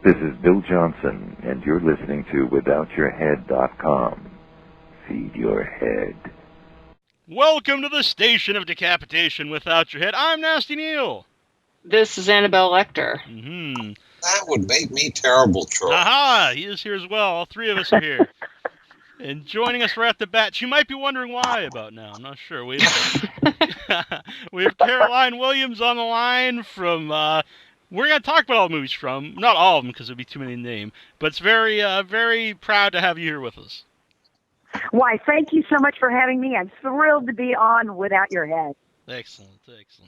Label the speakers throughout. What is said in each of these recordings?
Speaker 1: This is Bill Johnson, and you're listening to WithoutYourHead.com. Feed your head.
Speaker 2: Welcome to the station of decapitation without your head. I'm Nasty Neil.
Speaker 3: This is Annabelle Lecter.
Speaker 2: Mm-hmm.
Speaker 4: That would make me terrible, Troy.
Speaker 2: Aha! He is here as well. All three of us are here. And joining us right at the bat, you might be wondering why about now. I'm not sure. We have Caroline Williams on the line from... we're going to talk about all the movies from... Not all of them, because it would be too many to name. But it's very proud to have you here with us.
Speaker 5: Why, thank you so much for having me. I'm thrilled to be on Without Your Head.
Speaker 2: Excellent.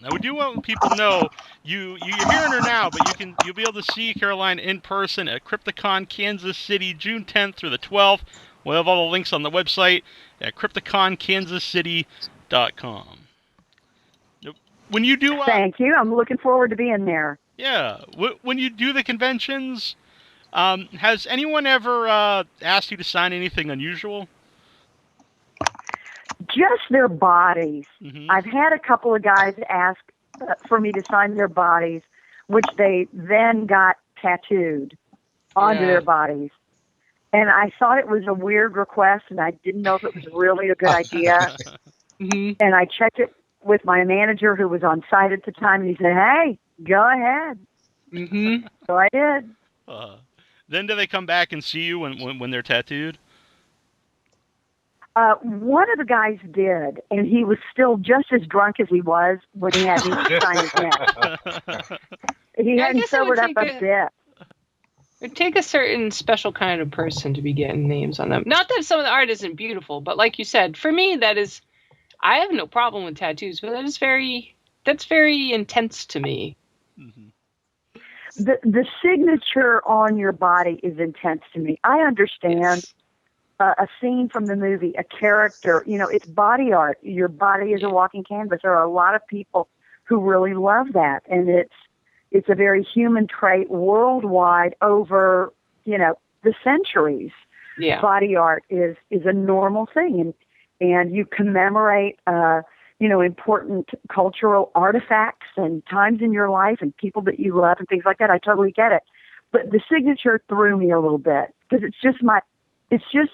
Speaker 2: Now, we do want people to know, you're hearing her now, but you'll be able to see Caroline in person at Crypticon, Kansas City, June 10th through the 12th. We'll have all the links on the website at crypticonkansascity.com. When you do...
Speaker 5: Thank you. I'm looking forward to being there.
Speaker 2: Yeah. When you do the conventions, has anyone ever asked you to sign anything unusual?
Speaker 5: Just their bodies.
Speaker 2: Mm-hmm.
Speaker 5: I've had a couple of guys ask for me to sign their bodies, which they then got tattooed onto their bodies. And I thought it was a weird request, and I didn't know if it was really a good idea.
Speaker 3: Mm-hmm.
Speaker 5: And I checked it with my manager, who was on site at the time, and he said, "Hey, go ahead."
Speaker 3: Mm-hmm.
Speaker 5: So I did.
Speaker 2: Then do they come back and see you when they're tattooed?
Speaker 5: One of the guys did, and he was still just as drunk as he was when he had me sign his neck. He hadn't sobered up a bit.
Speaker 3: It would take a certain special kind of person to be getting names on them. Not that some of the art isn't beautiful, but like you said, for me, I have no problem with tattoos, but that's very intense to me.
Speaker 2: Mm-hmm.
Speaker 5: The signature on your body is intense to me. I understand.
Speaker 3: Yes.
Speaker 5: A scene from the movie, a character, it's body art. Your body is a walking canvas. There are a lot of people who really love that, and it's a very human trait worldwide over, the centuries.
Speaker 3: Yeah.
Speaker 5: Body art is a normal thing, and you commemorate, important cultural artifacts and times in your life and people that you love and things like that. I totally get it. But the signature threw me a little bit because it's just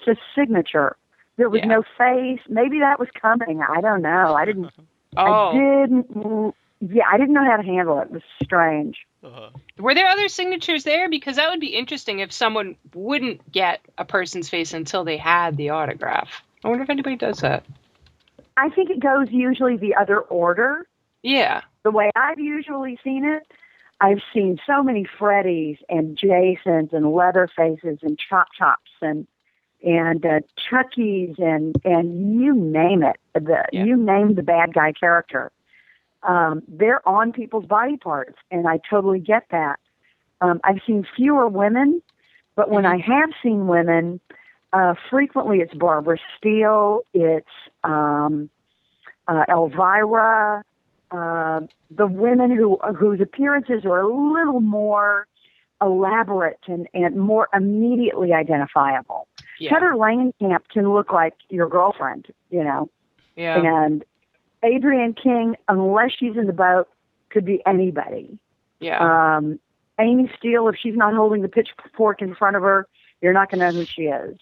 Speaker 5: a signature. There was no face. Maybe that was coming. I don't know. I didn't know how to handle it. It was strange.
Speaker 2: Uh-huh.
Speaker 3: Were there other signatures there? Because that would be interesting if someone wouldn't get a person's face until they had the autograph. I wonder if anybody does that.
Speaker 5: I think it goes usually the other order.
Speaker 3: Yeah.
Speaker 5: The way I've usually seen it, I've seen so many Freddys and Jasons and Leatherfaces and Chop Chops and Chuckies and you name it. You name the bad guy character. They're on people's body parts, and I totally get that. I've seen fewer women, but when I have seen women, frequently it's Barbara Steele, it's Elvira, the women whose appearances are a little more elaborate and more immediately identifiable.
Speaker 3: Yeah.
Speaker 5: Heather Langenkamp can look like your girlfriend,
Speaker 3: Yeah.
Speaker 5: And Adrienne King, unless she's in the boat, could be anybody.
Speaker 3: Yeah.
Speaker 5: Amy Steele, if she's not holding the pitchfork in front of her, you're not going to know who she is.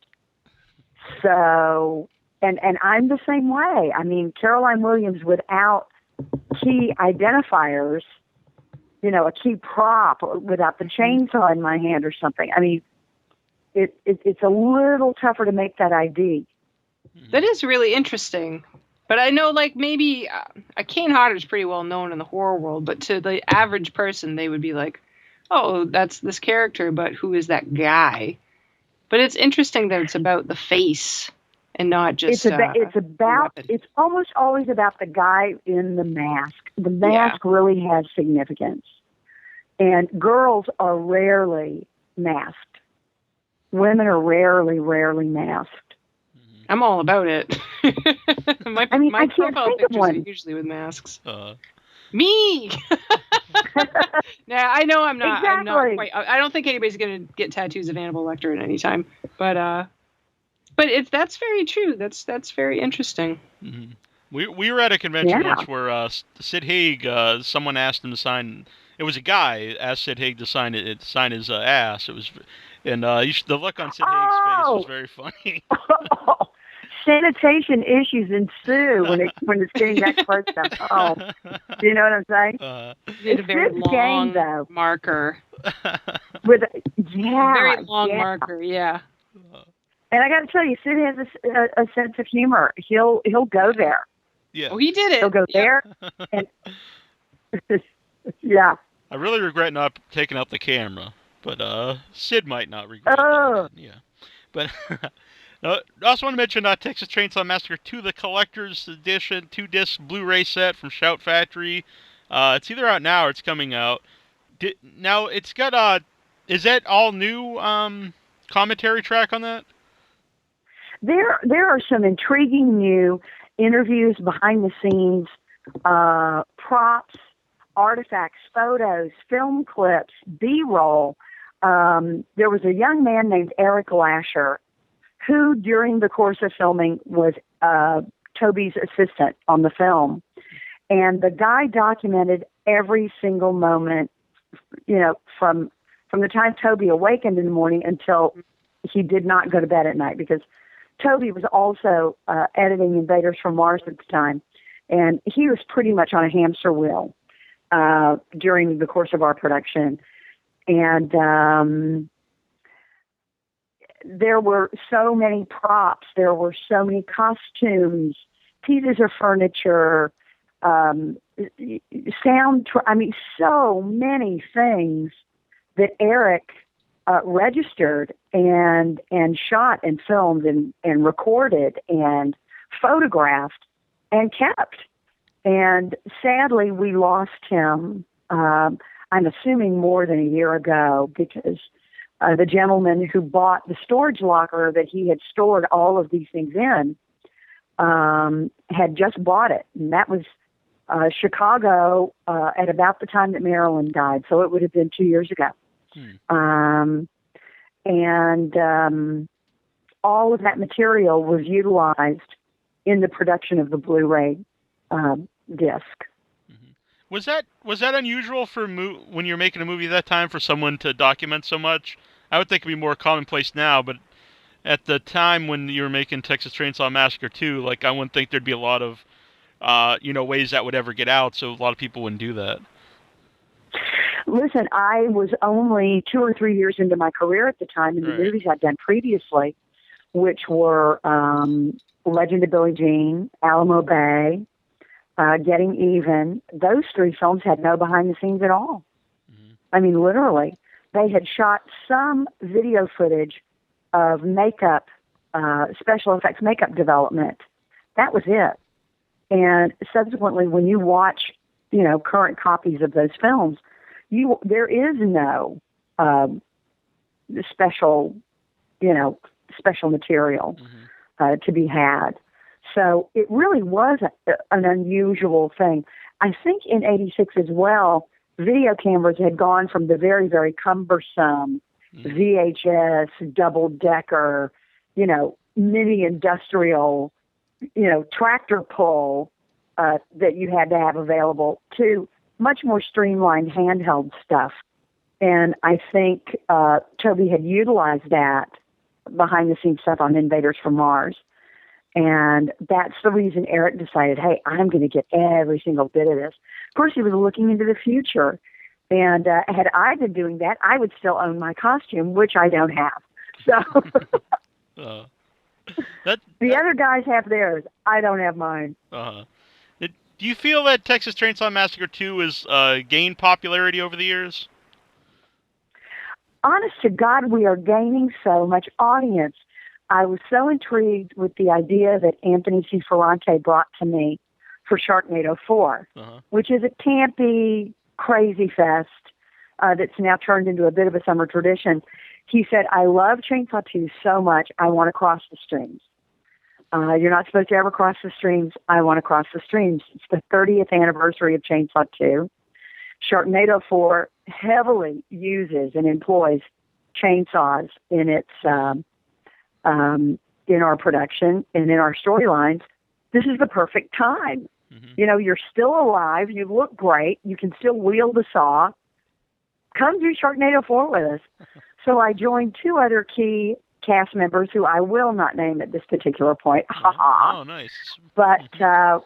Speaker 5: So, and I'm the same way. I mean, Caroline Williams without key identifiers, a key prop, without the chainsaw in my hand or something. I mean, it's a little tougher to make that ID.
Speaker 3: That is really interesting. But I know, maybe Kane Hodder's pretty well known in the horror world, but to the average person, they would be like, oh, that's this character, but who is that guy? But it's interesting that it's about the face and not just...
Speaker 5: It's almost always about the guy in the mask. The mask really has significance. And girls are rarely masked. Women are rarely masked.
Speaker 3: I'm all about it. my
Speaker 5: I can't
Speaker 3: profile
Speaker 5: think of
Speaker 3: pictures are
Speaker 5: one.
Speaker 3: usually with masks. Me! Now, I know I'm not.
Speaker 5: Exactly.
Speaker 3: I'm not quite, I don't think anybody's going to get tattoos of Annabelle Lecter at any time. But that's very true. That's very interesting.
Speaker 2: Mm-hmm. We were at a convention once where Sid Haig, someone asked him to sign it was a guy asked Sid Haig to sign his ass. It was, and the look on Sid Haig's face was very funny.
Speaker 5: Sanitation issues ensue when it's getting that close to home. Do you know what I'm saying?
Speaker 3: It's a very long
Speaker 5: though.
Speaker 3: marker.
Speaker 5: Very
Speaker 3: long marker, yeah.
Speaker 5: And I got to tell you, Sid has a sense of humor. He'll go there.
Speaker 2: Yeah.
Speaker 3: Oh, he did it.
Speaker 5: He'll go there. And yeah.
Speaker 2: I really regret not taking out the camera, but Sid might not regret that. Yeah. But I also want to mention Texas Chainsaw Massacre 2, the Collector's Edition, 2-disc Blu-ray set from Shout Factory. It's either out now or it's coming out. Now, it's got, is that all new commentary track on that?
Speaker 5: There are some intriguing new interviews, behind the scenes, props, artifacts, photos, film clips, B-roll. There was a young man named Eric Lasher who, during the course of filming, was Toby's assistant on the film. And the guy documented every single moment, from the time Toby awakened in the morning until he did not go to bed at night, because Toby was also editing Invaders from Mars at the time. And he was pretty much on a hamster wheel during the course of our production. And there were so many props. There were so many costumes, pieces of furniture, sound. So many things that Eric registered and shot and filmed and recorded and photographed and kept. And sadly, we lost him, I'm assuming more than a year ago, because the gentleman who bought the storage locker that he had stored all of these things in had just bought it. And that was Chicago at about the time that Marilyn died. So it would have been 2 years ago. And all of that material was utilized in the production of the Blu-ray disc.
Speaker 2: Was that unusual for when you're making a movie at that time for someone to document so much? I would think it'd be more commonplace now, but at the time when you were making Texas Chainsaw Massacre 2, I wouldn't think there'd be a lot of ways that would ever get out, so a lot of people wouldn't do that.
Speaker 5: Listen, I was only 2 or 3 years into my career at the time, and the movies I'd done previously, which were Legend of Billie Jean, Alamo Bay, Getting Even, those 3 films had no behind the scenes at all. I mean, literally. They had shot some video footage of makeup, special effects makeup development. That was it. And subsequently, when you watch, current copies of those films, there is no special material to be had. So it really was an unusual thing. I think in '86 as well, video cameras had gone from the very, very cumbersome VHS, double-decker, mini industrial, tractor pull that you had to have available to much more streamlined handheld stuff. And I think Toby had utilized that behind-the-scenes stuff on Invaders from Mars. And that's the reason Eric decided, hey, I'm going to get every single bit of this. Of course, he was looking into the future. And had I been doing that, I would still own my costume, which I don't have. So the other guys have theirs. I don't have mine.
Speaker 2: Do you feel that Texas Chainsaw Massacre 2 has gained popularity over the years?
Speaker 5: Honest to God, we are gaining so much audience. I was so intrigued with the idea that Anthony C. Ferrante brought to me for Sharknado 4, which is a campy, crazy fest that's now turned into a bit of a summer tradition. He said, I love Chainsaw 2 so much, I want to cross the streams. You're not supposed to ever cross the streams. I want to cross the streams. It's the 30th anniversary of Chainsaw 2. Sharknado 4 heavily uses and employs chainsaws in its in our production and in our storylines. This is the perfect time. You're still alive. You look great. You can still wield a saw. come do Sharknado 4 with us. So I joined 2 other key cast members who I will not name at this particular point.
Speaker 2: Oh, nice.
Speaker 5: But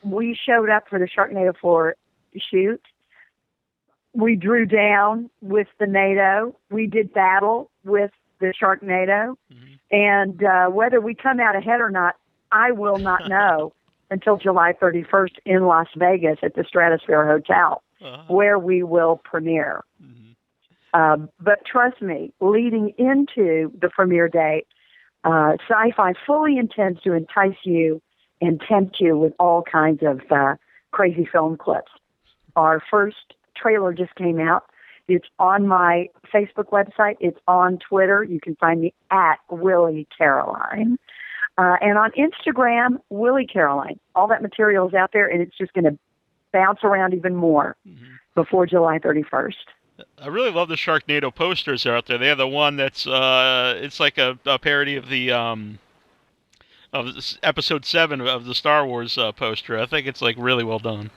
Speaker 5: we showed up for the Sharknado 4 shoot. We drew down with the NATO. We did battle with the Sharknado. And whether we come out ahead or not, I will not know until July 31st in Las Vegas at the Stratosphere Hotel, where we will premiere. But trust me, leading into the premiere date, Sci-Fi fully intends to entice you and tempt you with all kinds of crazy film clips. Our first trailer just came out. It's on my Facebook website. It's on Twitter. You can find me at Willie Caroline. And on Instagram, Willie Caroline. All that material is out there, and it's just going to bounce around even more before July 31st.
Speaker 2: I really love the Sharknado posters out there. They have the one that's it's like a parody of the episode 7 of the Star Wars poster. I think it's like really well done.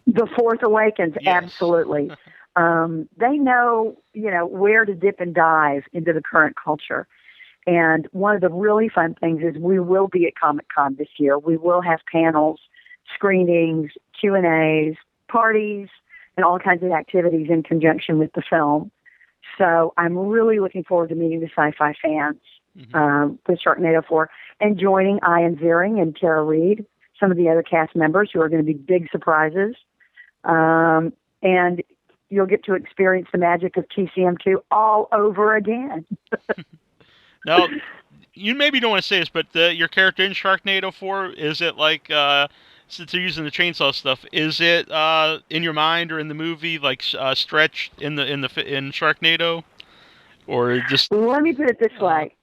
Speaker 5: The Fourth Awakens,
Speaker 2: yes.
Speaker 5: Absolutely. They know, where to dip and dive into the current culture. And one of the really fun things is we will be at Comic-Con this year. We will have panels, screenings, Q&As, parties, and all kinds of activities in conjunction with the film. So I'm really looking forward to meeting the sci-fi fans with Sharknado 4 and joining Ian Ziering and Tara Reid, some of the other cast members who are going to be big surprises. And you'll get to experience the magic of TCM2 all over again.
Speaker 2: Now, you maybe don't want to say this, but your character in Sharknado 4, is it like... since they're using the chainsaw stuff, is it in your mind or in the movie like stretched in Sharknado, or just?
Speaker 5: Let me put it this way: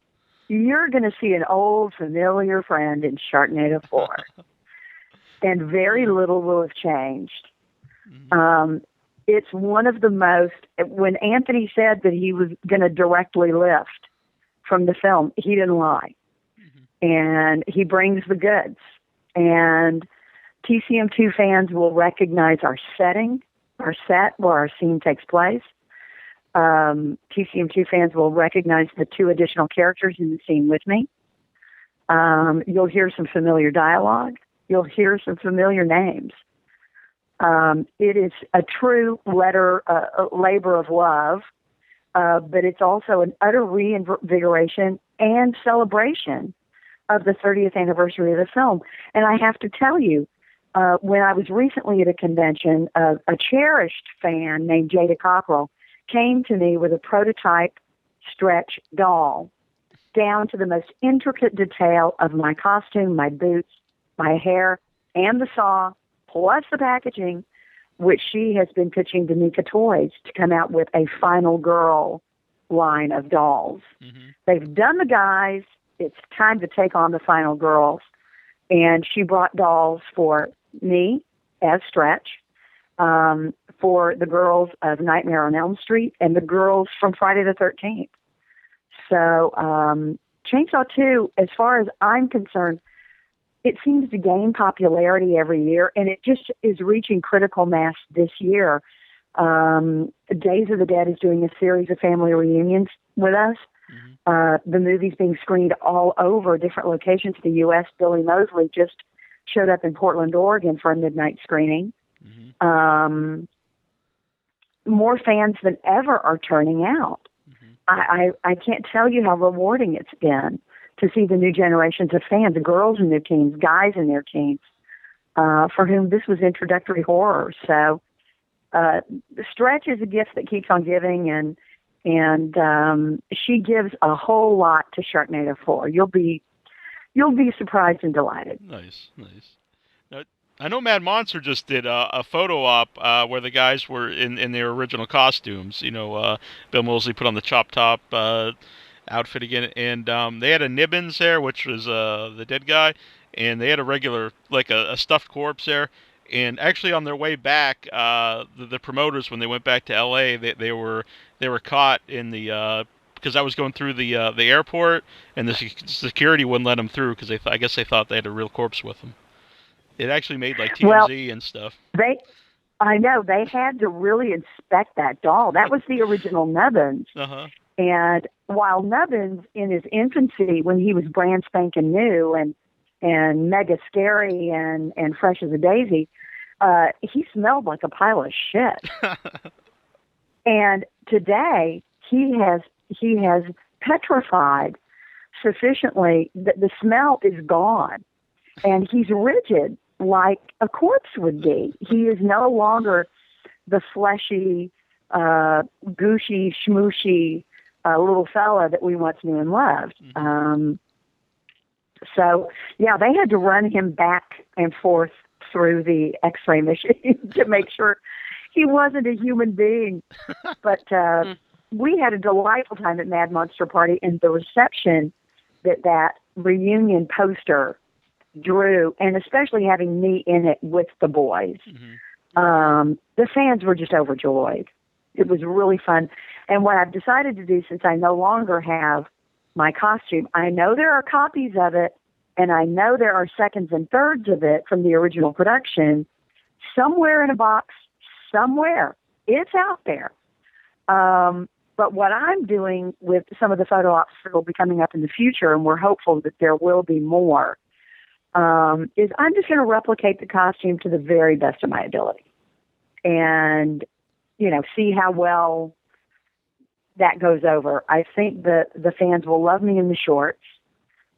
Speaker 5: you're going to see an old familiar friend in Sharknado 4, and very little will have changed. It's one of the most. When Anthony said that he was going to directly lift from the film, he didn't lie, and he brings the goods. And TCM2 fans will recognize our setting, our set where our scene takes place. TCM2 fans will recognize the 2 additional characters in the scene with me. You'll hear some familiar dialogue. You'll hear some familiar names. It is a true labor of love, but it's also an utter reinvigoration and celebration of the 30th anniversary of the film. And I have to tell you, when I was recently at a convention, a cherished fan named Jada Cockrell came to me with a prototype stretch doll, down to the most intricate detail of my costume, my boots, my hair, and the saw, plus the packaging, which she has been pitching to Nika Toys to come out with a Final Girl line of dolls. They've done the guys. It's time to take on the Final Girls. And she brought dolls for me as Stretch, for the girls of Nightmare on Elm Street, and the girls from Friday the 13th. So Chainsaw 2, as far as I'm concerned, it seems to gain popularity every year, and it just is reaching critical mass this year. Days of the Dead is doing a series of family reunions with us. The movie's being screened all over different locations in the U.S. Billy Mosley just showed up in Portland, Oregon for a midnight screening. More fans than ever are turning out. I can't tell you how rewarding it's been to see the new generations of fans, girls in their teens, guys in their teens, for whom this was introductory horror. So the Stretch is a gift that keeps on giving, and she gives a whole lot to Sharknado 4. You'll be surprised and delighted.
Speaker 2: Nice. Now, I know Mad Monster just did a photo op where the guys were in their original costumes. Bill Moseley put on the chop top outfit again, and they had a Nibbins there, which was the dead guy, and they had a regular, like a stuffed corpse there. And actually, on their way back, the promoters, when they went back to L.A., they were caught in the because I was going through the airport, and the security wouldn't let them through because I guess they thought they had a real corpse with them. It actually made like TMZ and stuff.
Speaker 5: I know. They had to really inspect that doll. That was the original Nubbins.
Speaker 2: Uh-huh.
Speaker 5: And while Nubbins, in his infancy, when he was brand spanking new and mega scary and fresh as a daisy, he smelled like a pile of shit. And today, he has petrified sufficiently that the smell is gone. And he's rigid like a corpse would be. He is no longer the fleshy, gooshy, schmooshy little fella that we once knew and loved. So, yeah, they had to run him back and forth through the X-ray machine to make sure he wasn't a human being. But we had a delightful time at Mad Monster Party, and the reception that reunion poster drew, and especially having me in it with the boys, the fans were just overjoyed. It was really fun. And what I've decided to do, since I no longer have my costume, I know there are copies of it, and I know there are seconds and thirds of it from the original production, somewhere in a box, somewhere. It's out there. But what I'm doing with some of the photo ops that will be coming up in the future, and we're hopeful that there will be more, is I'm just going to replicate the costume to the very best of my ability. And, see how well that goes over. I think that the fans will love me in the shorts.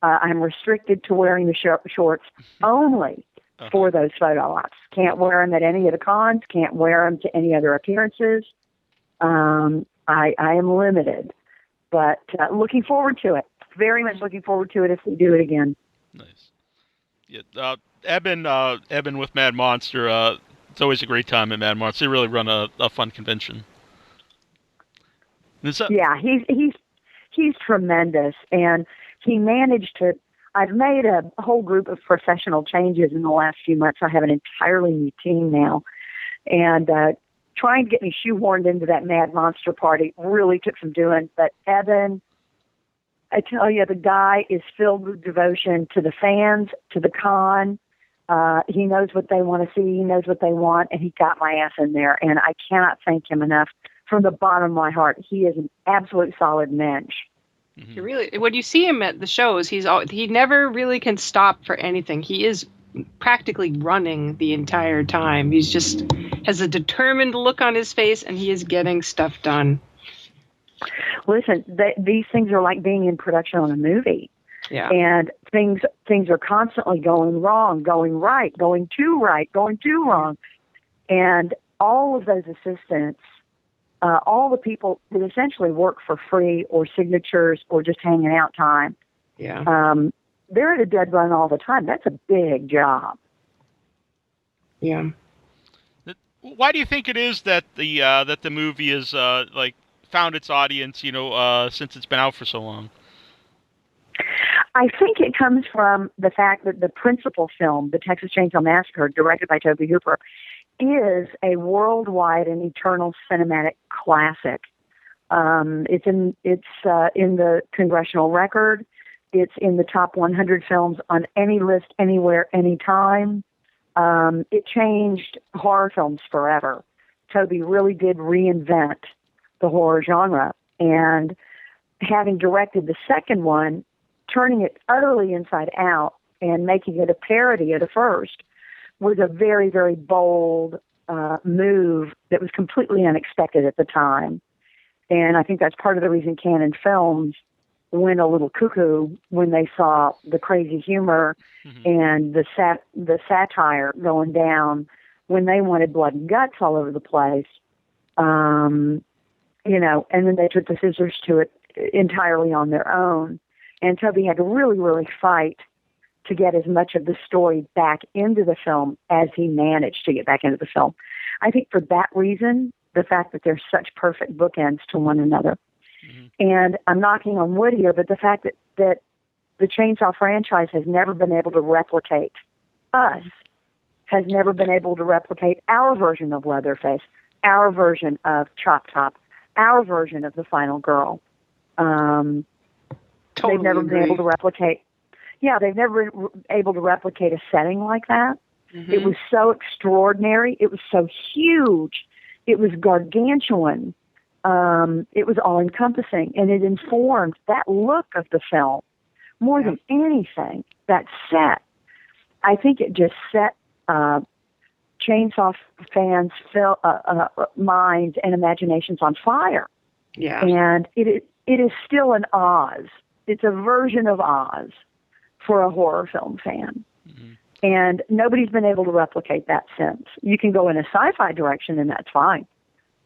Speaker 5: I'm restricted to wearing the shorts only for those photo ops. Can't wear them at any of the cons, can't wear them to any other appearances. I am limited, but looking forward to it. Very much looking forward to it if we do it again.
Speaker 2: Nice. Yeah, Eben with Mad Monster. It's always a great time at Mad Monster. They really run a fun convention.
Speaker 5: Yeah, he's tremendous, and he managed to. I've made a whole group of professional changes in the last few months. I have an entirely new team now, and trying to get me shoehorned into that Mad Monster Party really took some doing. But Eben, I tell you, the guy is filled with devotion to the fans, to the con. He knows what they want to see. He knows what they want, and he got my ass in there. And I cannot thank him enough from the bottom of my heart. He is an absolute solid mensch.
Speaker 3: He really, when you see him at the shows, he never really can stop for anything. He is practically running the entire time. He's just has a determined look on his face, and he is getting stuff done.
Speaker 5: Listen, these things are like being in production on a movie.
Speaker 3: Yeah.
Speaker 5: And things are constantly going wrong, going right, going too wrong. And all of those assistants, all the people that essentially work for free or signatures or just hanging out time, they're at a dead run all the time. That's a big job.
Speaker 3: Yeah.
Speaker 2: Why do you think it is that the movie is found its audience, since it's been out for so long?
Speaker 5: I think it comes from the fact that the principal film, The Texas Chainsaw Massacre, directed by Tobe Hooper, is a worldwide and eternal cinematic classic. It's in the Congressional Record. It's in the top 100 films on any list, anywhere, anytime. It changed horror films forever. Tobe really did reinvent the horror genre, and having directed the second one, turning it utterly inside out and making it a parody of the first was a very, very bold move that was completely unexpected at the time. And I think that's part of the reason Cannon Films went a little cuckoo when they saw the crazy humor and the satire going down when they wanted blood and guts all over the place. And then they took the scissors to it entirely on their own. And Tobe had to really, really fight to get as much of the story back into the film as he managed to get back into the film. I think for that reason, the fact that they're such perfect bookends to one another. And I'm knocking on wood here, but the fact that the Chainsaw franchise has never been able to replicate us, has never been able to replicate our version of Leatherface, our version of Chop Top, our version of The Final Girl.
Speaker 3: Totally
Speaker 5: they've never
Speaker 3: agree.
Speaker 5: been able to replicate. Yeah, they've never been able to replicate a setting like that. It was so extraordinary. It was so huge. It was gargantuan. It was all-encompassing, and it informed that look of the film more than anything. That set, I think it just set Chainsaw fans' minds and imaginations on fire.
Speaker 3: Yeah.
Speaker 5: And it is still an Oz. It's a version of Oz for a horror film fan. Mm-hmm. And nobody's been able to replicate that since. You can go in a sci-fi direction, and that's fine.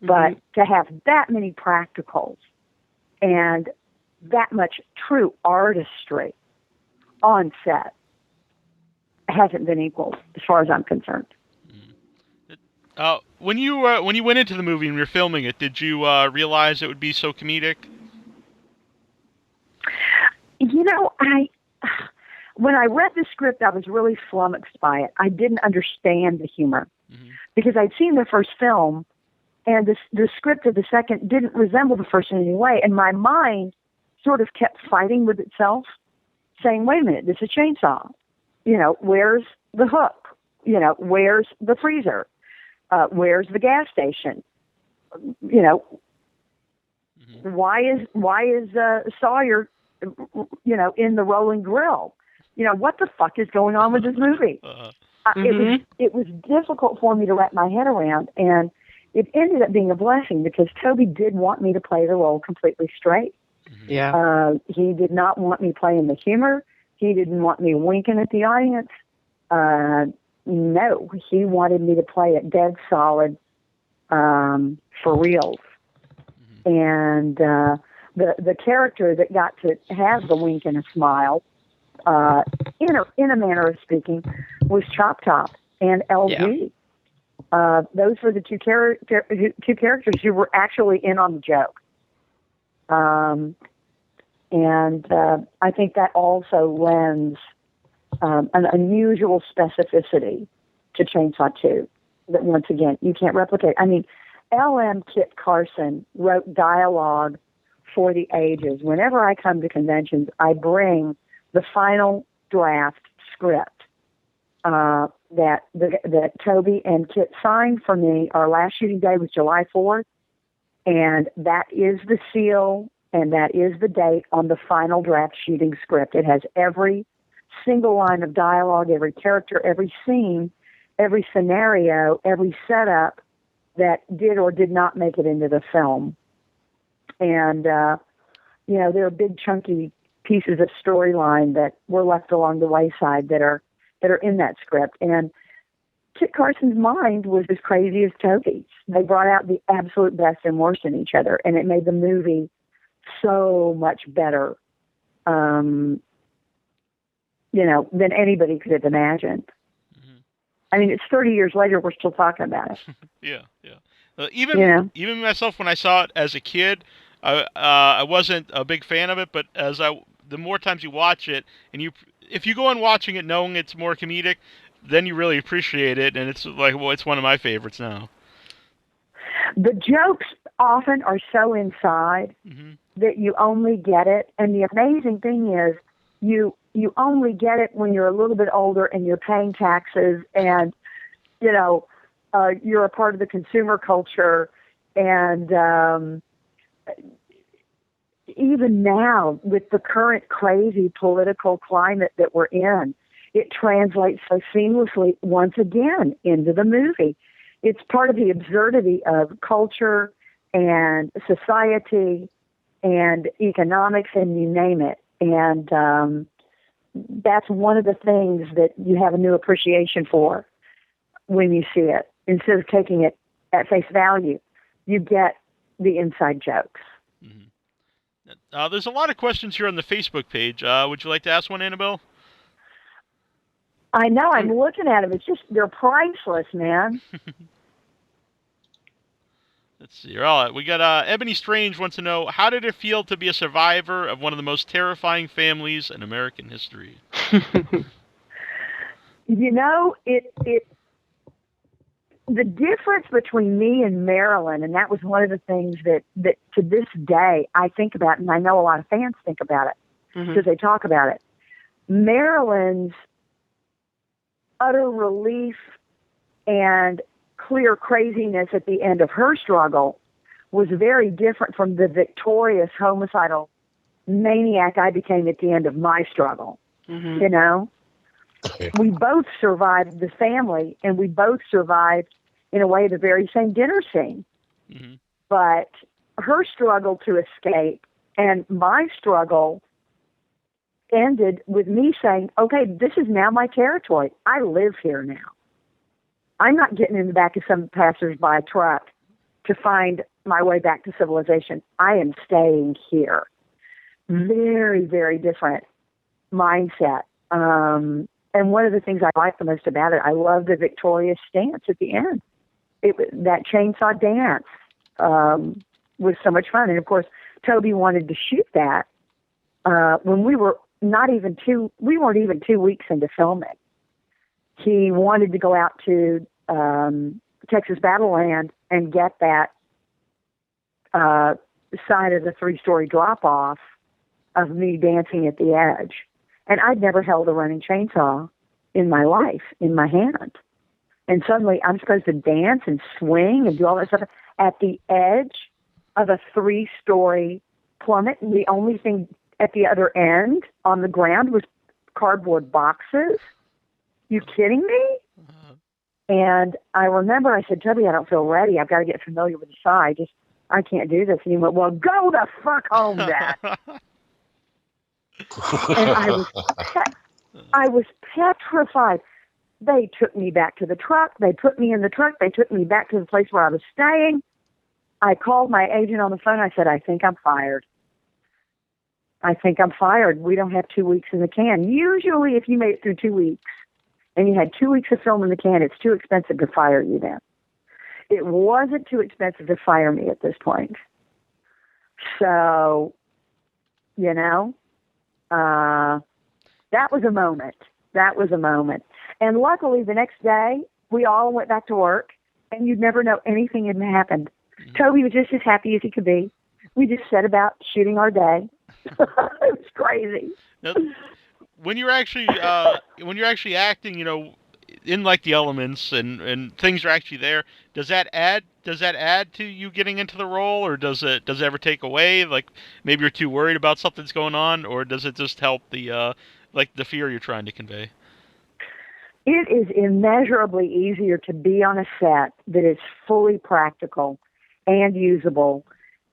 Speaker 5: But to have that many practicals and that much true artistry on set hasn't been equaled, as far as I'm concerned.
Speaker 2: When you went into the movie and you were filming it, did you realize it would be so comedic?
Speaker 5: You know, when I read the script, I was really flummoxed by it. I didn't understand the humor because I'd seen the first film, and the script of the second didn't resemble the first in any way, and my mind sort of kept fighting with itself, saying, "Wait a minute, this is Chainsaw. You know, where's the hook? You know, where's the freezer? Where's the gas station? You know, why is Sawyer, you know, in the rolling grill? You know, what the fuck is going on with this movie?" It was difficult for me to wrap my head around, and it ended up being a blessing because Toby did want me to play the role completely straight.
Speaker 3: Yeah.
Speaker 5: He did not want me playing the humor. He didn't want me winking at the audience. No, he wanted me to play it dead solid, for reals. And the character that got to have the wink and a smile, in a manner of speaking, was Chop Top and LG. Those were the two characters who were actually in on the joke. And I think that also lends an unusual specificity to Chainsaw 2 that, once again, you can't replicate. I mean, L.M. Kit Carson wrote dialogue for the ages. Whenever I come to conventions, I bring the final draft script that Toby and Kit signed for me. Our last shooting day was July 4th, and that is the seal, and that is the date on the final draft shooting script. It has every single line of dialogue, every character, every scene, every scenario, every setup that did or did not make it into the film. And, you know, there are big chunky pieces of storyline that were left along the wayside that are in that script. And Kit Carson's mind was as crazy as Toby's. They brought out the absolute best and worst in each other, and it made the movie so much better, you know, than anybody could have imagined. I mean, it's 30 years later, we're still talking about it.
Speaker 2: Yeah. Even myself, when I saw it as a kid, I wasn't a big fan of it, but the more times you watch it, and if you go on watching it knowing it's more comedic, then you really appreciate it, and it's like, well, it's one of my favorites now.
Speaker 5: The jokes often are so inside that you only get it, and the amazing thing is you only get it when you're a little bit older and you're paying taxes, and you know you're a part of the consumer culture, and even now with the current crazy political climate that we're in, it translates so seamlessly once again into the movie. It's part of the absurdity of culture and society and economics, and you name it. And that's one of the things that you have a new appreciation for when you see it. Instead of taking it at face value, you get the inside jokes.
Speaker 2: There's a lot of questions here on the Facebook page. Would you like to ask one, Annabelle?
Speaker 5: I know. I'm looking at them. It's just, they're priceless, man.
Speaker 2: Let's see. All right. We got Ebony Strange wants to know, how did it feel to be a survivor of one of the most terrifying families in American history?
Speaker 5: You know, the difference between me and Marilyn, and that was one of the things that to this day I think about, and I know a lot of fans think about it because they talk about it. Marilyn's utter relief and clear craziness at the end of her struggle was very different from the victorious homicidal maniac I became at the end of my struggle.
Speaker 3: Mm-hmm.
Speaker 5: You know? We both survived the family, and we both survived, in a way, the very same dinner scene.
Speaker 2: Mm-hmm.
Speaker 5: But her struggle to escape and my struggle ended with me saying, okay, this is now my territory. I live here now. I'm not getting in the back of some passersby truck to find my way back to civilization. I am staying here. Very, very different mindset. And one of the things I like the most about it, I love the victorious stance at the end. That chainsaw dance was so much fun. And of course, Toby wanted to shoot that when we weren't even 2 weeks into filming. He wanted to go out to Texas Battleland and get that side of the 3-story drop-off of me dancing at the edge. And I'd never held a running chainsaw in my life in my hand. And suddenly I'm supposed to dance and swing and do all that stuff at the edge of a 3-story plummet. And the only thing at the other end on the ground was cardboard boxes. You kidding me? And I remember I said, Toby, I don't feel ready. I've got to get familiar with the side. I can't do this. And he went, well, go the fuck home, Dad. And I was petrified. They took me back to the truck. They put me in the truck. They took me back to the place where I was staying. I called my agent on the phone. I said, I think I'm fired. We don't have 2 weeks in the can. Usually, if you made it through 2 weeks and you had 2 weeks of film in the can, it's too expensive to fire you then. It wasn't too expensive to fire me at this point. So, you know, that was a moment. And luckily, the next day, we all went back to work, and you'd never know anything had happened. Mm-hmm. Toby was just as happy as he could be. We just set about shooting our day. It was crazy.
Speaker 2: Now, when you're actually acting, you know, in like the elements and things are actually there, does that add to you getting into the role, or does it ever take away? Like maybe you're too worried about something's going on, or does it just help the fear you're trying to convey?
Speaker 5: It is immeasurably easier to be on a set that is fully practical and usable,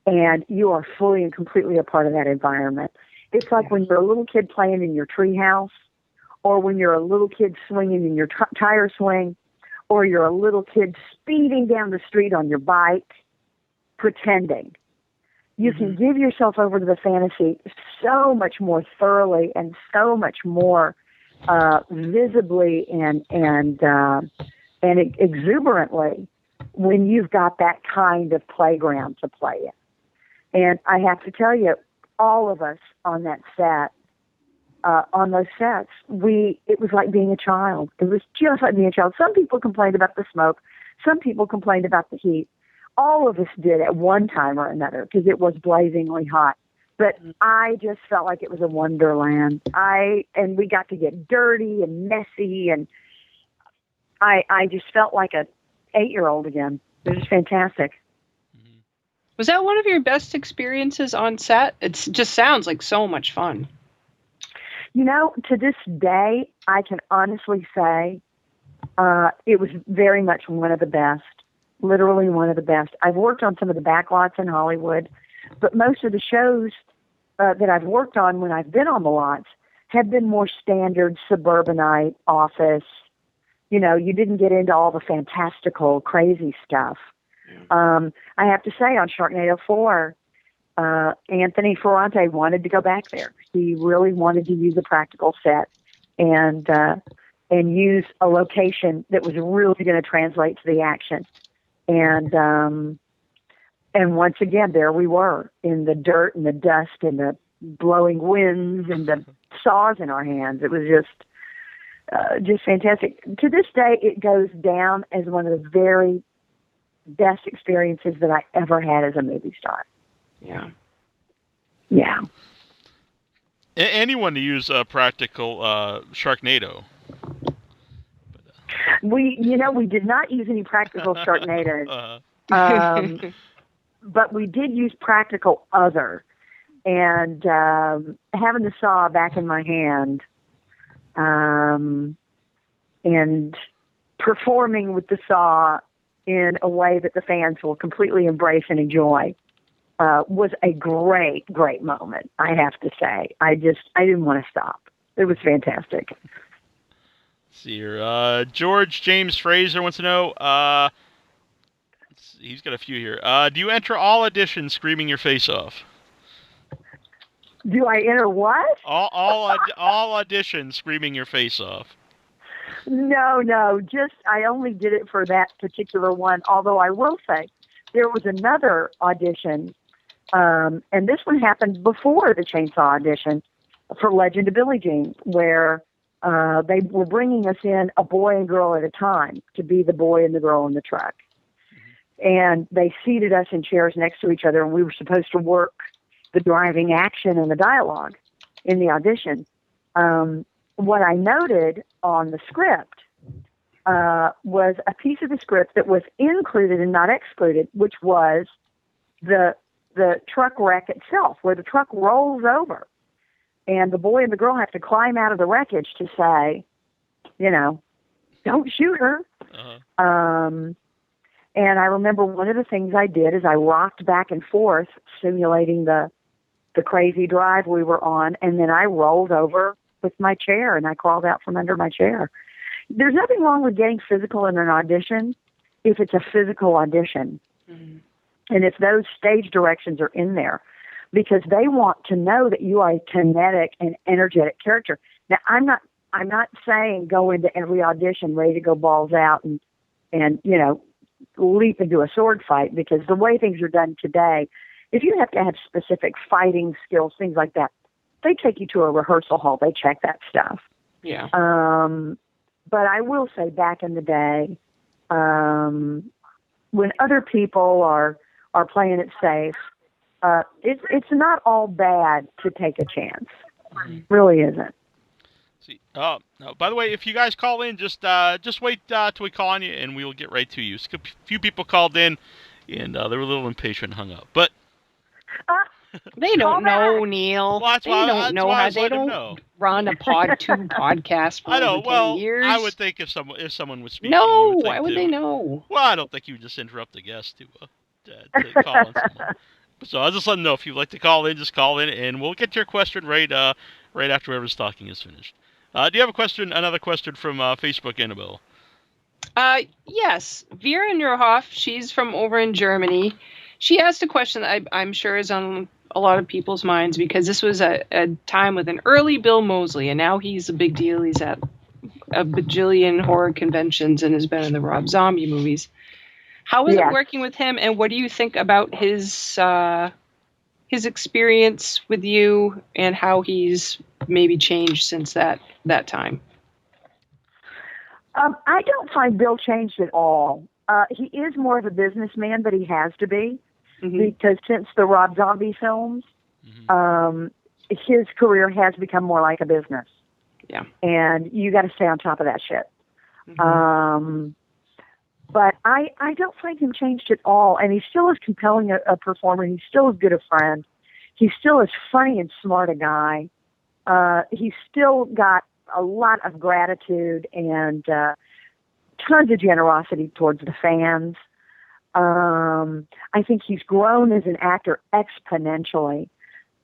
Speaker 5: and you are fully and completely a part of that environment. It's like when you're a little kid playing in your treehouse, or when you're a little kid swinging in your tire swing, or you're a little kid speeding down the street on your bike, pretending. You can give yourself over to the fantasy so much more thoroughly and so much more visibly and exuberantly when you've got that kind of playground to play in. And I have to tell you, all of us on that set, on those sets, it was like being a child. It was just like being a child. Some people complained about the smoke. Some people complained about the heat. All of us did at one time or another because it was blazingly hot. But I just felt like it was a wonderland. And we got to get dirty and messy, and I just felt like a 8-year-old again. It was fantastic.
Speaker 3: Was that one of your best experiences on set? It just sounds like so much fun.
Speaker 5: You know, to this day, I can honestly say it was very much one of the best, literally one of the best. I've worked on some of the backlots in Hollywood, but most of the shows that I've worked on when I've been on the lots have been more standard suburbanite office. You know, you didn't get into all the fantastical, crazy stuff. I have to say, on Sharknado 4, Anthony Ferrante wanted to go back there. He really wanted to use a practical set and use a location that was really going to translate to the action. And once again, there we were in the dirt and the dust and the blowing winds and the saws in our hands. It was just fantastic. To this day, it goes down as one of the very best experiences that I ever had as a movie star.
Speaker 3: Yeah.
Speaker 5: Yeah.
Speaker 2: Anyone to use practical Sharknado.
Speaker 5: We did not use any practical Sharknados, but we did use practical other. And having the saw back in my hand and performing with the saw in a way that the fans will completely embrace and enjoy was a great, great moment, I have to say. I didn't want to stop. It was fantastic.
Speaker 2: Let's see here. George James Fraser wants to know, he's got a few here. Do you enter all auditions screaming your face off?
Speaker 5: Do I enter what?
Speaker 2: All auditions screaming your face off.
Speaker 5: No. Just I only did it for that particular one. Although I will say there was another audition, and this one happened before the Chainsaw audition for Legend of Billie Jean, where they were bringing us in a boy and girl at a time to be the boy and the girl in the truck. And they seated us in chairs next to each other, and we were supposed to work the driving action and the dialogue in the audition. What I noted on the script was a piece of the script that was included and not excluded, which was the truck wreck itself, where the truck rolls over. And the boy and the girl have to climb out of the wreckage to say, don't shoot her. And I remember one of the things I did is I rocked back and forth, simulating the crazy drive we were on, and then I rolled over with my chair, and I crawled out from under my chair. There's nothing wrong with getting physical in an audition if it's a physical audition. Mm-hmm. And if those stage directions are in there, because they want to know that you are a kinetic and energetic character. Now, I'm not saying go into every audition ready to go balls out and leap into a sword fight, because the way things are done today, if you have to have specific fighting skills, things like that, they take you to a rehearsal hall. They check that stuff.
Speaker 3: Yeah.
Speaker 5: But I will say, back in the day, when other people are playing it safe, it's not all bad to take a chance. It really isn't.
Speaker 2: See, no, by the way, if you guys call in, just wait till we call on you, and we'll get right to you. A few people called in, and they were a little impatient and hung up. But
Speaker 3: they don't know, Neil.
Speaker 2: Well,
Speaker 3: they don't know how they don't run a podcast for over 10 years.
Speaker 2: I would think if someone was speaking,
Speaker 3: no, why would they know?
Speaker 2: Well, I don't think you would just interrupt the guest to call on someone. So I'll just let them know, if you'd like to call in, just call in, and we'll get your question right after whoever's talking is finished. Do you have another question from Facebook, Annabelle?
Speaker 3: Yes. Vera Neuhoff, she's from over in Germany. She asked a question that I'm sure is on a lot of people's minds, because this was a time with an early Bill Moseley, and now he's a big deal. He's at a bajillion horror conventions and has been in the Rob Zombie movies. How is it working with him, and what do you think about his experience with you, and how he's maybe changed since that time?
Speaker 5: I don't find Bill changed at all. He is more of a businessman, but he has to be, because since the Rob Zombie films, his career has become more like a business.
Speaker 3: Yeah.
Speaker 5: And you got to stay on top of that shit. But I don't find him changed at all. And he's still as compelling a performer. He's still as good a friend. He's still as funny and smart a guy. He's still got a lot of gratitude and tons of generosity towards the fans. I think he's grown as an actor exponentially.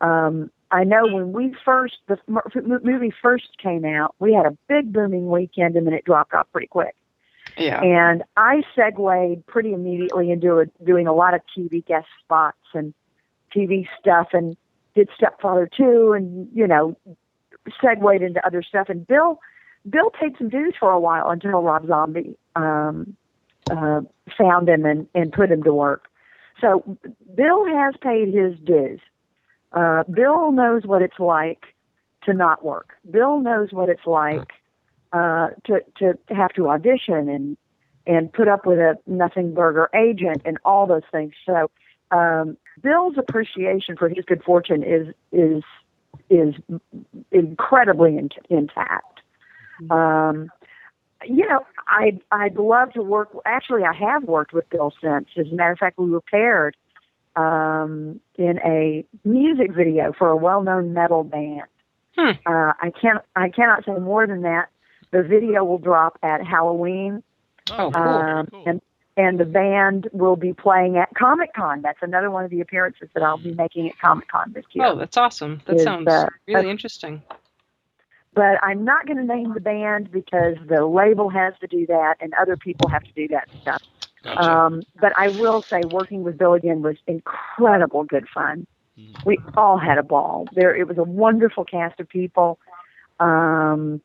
Speaker 5: I know when the movie first came out, we had a big booming weekend, and then it dropped off pretty quick.
Speaker 3: Yeah.
Speaker 5: And I segued pretty immediately into doing a lot of TV guest spots and TV stuff, and did Stepfather 2, and, segued into other stuff. And Bill paid some dues for a while until Rob Zombie found him and put him to work. So Bill has paid his dues. Bill knows what it's like to not work. Bill knows what it's like to have to audition and put up with a nothing burger agent and all those things. So Bill's appreciation for his good fortune is incredibly intact. I'd love to work. Actually, I have worked with Bill since. As a matter of fact, we were paired in a music video for a well-known metal band. I cannot say more than that. The video will drop at Halloween.
Speaker 2: Oh, cool.
Speaker 5: And the band will be playing at Comic-Con. That's another one of the appearances that I'll be making at Comic-Con this year.
Speaker 3: Oh, that's awesome. That sounds really interesting.
Speaker 5: But I'm not going to name the band because the label has to do that and other people have to do that stuff.
Speaker 2: Gotcha.
Speaker 5: But I will say working with Bill again was incredible good fun. We all had a ball. It was a wonderful cast of people. Once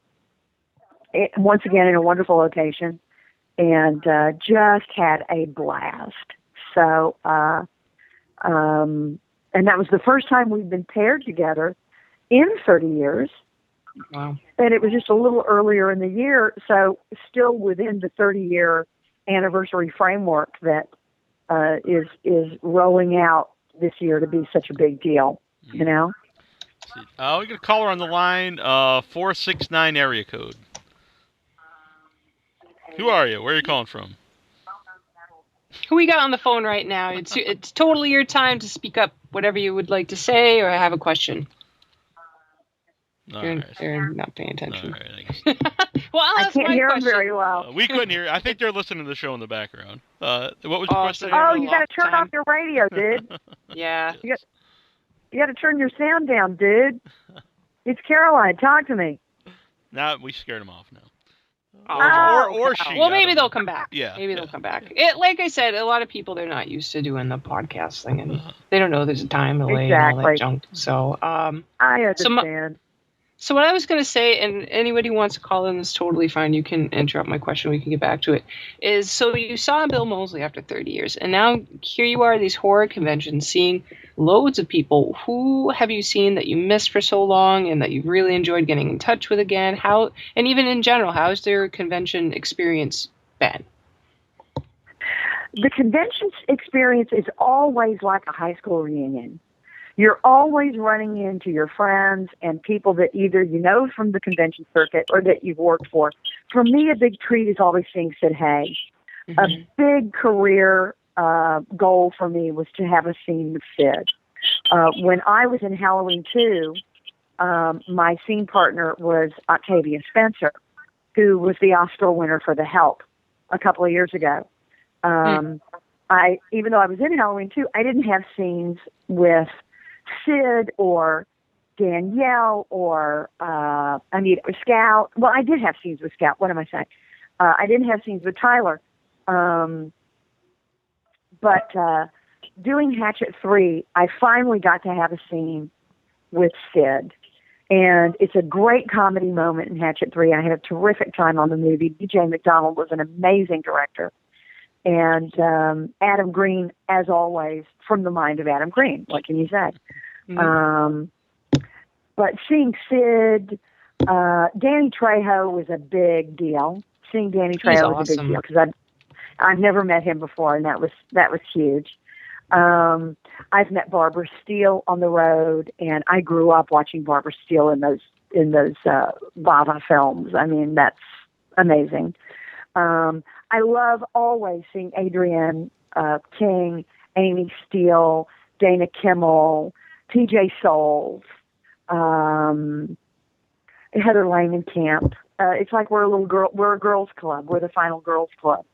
Speaker 5: again, in a wonderful location. And just had a blast. So, and that was the first time we've been paired together in 30 years.
Speaker 3: Wow.
Speaker 5: And it was just a little earlier in the year, so still within the 30-year anniversary framework that is rolling out this year to be such a big deal, you know?
Speaker 2: We got a caller on the line, 469 area code. Who are you? Where are you calling from?
Speaker 3: Who we got on the phone right now? It's totally your time to speak up, whatever you would like to say, or I have a question. They're not paying attention.
Speaker 2: All right,
Speaker 3: Well,
Speaker 5: I can't hear them very well.
Speaker 2: we couldn't hear. I think they're listening to the show in the background. What was your question?
Speaker 5: Oh, you got to turn off your radio, dude.
Speaker 3: Yeah.
Speaker 5: You got to turn your sound down, dude. It's Caroline. Talk to me.
Speaker 2: Nah, we scared them off now. Or she.
Speaker 3: Well, maybe they'll come back.
Speaker 2: Yeah.
Speaker 3: Maybe they'll come back. Like I said, a lot of people, they're not used to doing the podcast thing, and they don't know there's a time delay and all that junk. So,
Speaker 5: I understand.
Speaker 3: So what I was going to say, and anybody who wants to call in is totally fine. You can interrupt my question. We can get back to it. Is so you saw Bill Moseley after 30 years, and now here you are at these horror conventions seeing loads of people. Who have you seen that you missed for so long and that you've really enjoyed getting in touch with again? How, and even in general, how's their convention experience been?
Speaker 5: The convention experience is always like a high school reunion. You're always running into your friends and people that either you know from the convention circuit or that you've worked for. For me, a big treat is always seeing Sid Haig. Mm-hmm. A big career goal for me was to have a scene with Sid. When I was in Halloween 2, my scene partner was Octavia Spencer, who was the Oscar winner for The Help a couple of years ago. Even though I was in Halloween 2, I didn't have scenes with Sid or Danielle or Scout. Well, I did have scenes with Scout. What am I saying? I didn't have scenes with Tyler. But doing Hatchet III, I finally got to have a scene with Sid. And it's a great comedy moment in Hatchet III. I had a terrific time on the movie. B.J. McDonald was an amazing director. And Adam Green, as always, from the mind of Adam Green. What can you say? Mm-hmm. But seeing Sid, Danny Trejo was a big deal. Seeing Danny Trejo was a big deal because I've never met him before, and that was huge. I've met Barbara Steele on the road, and I grew up watching Barbara Steele in those Bava films. I mean, that's amazing. I love always seeing Adrienne King, Amy Steele, Dana Kimmel, T.J. Souls, Heather Langenkamp. It's like we're a girls' club. We're the final girls' club.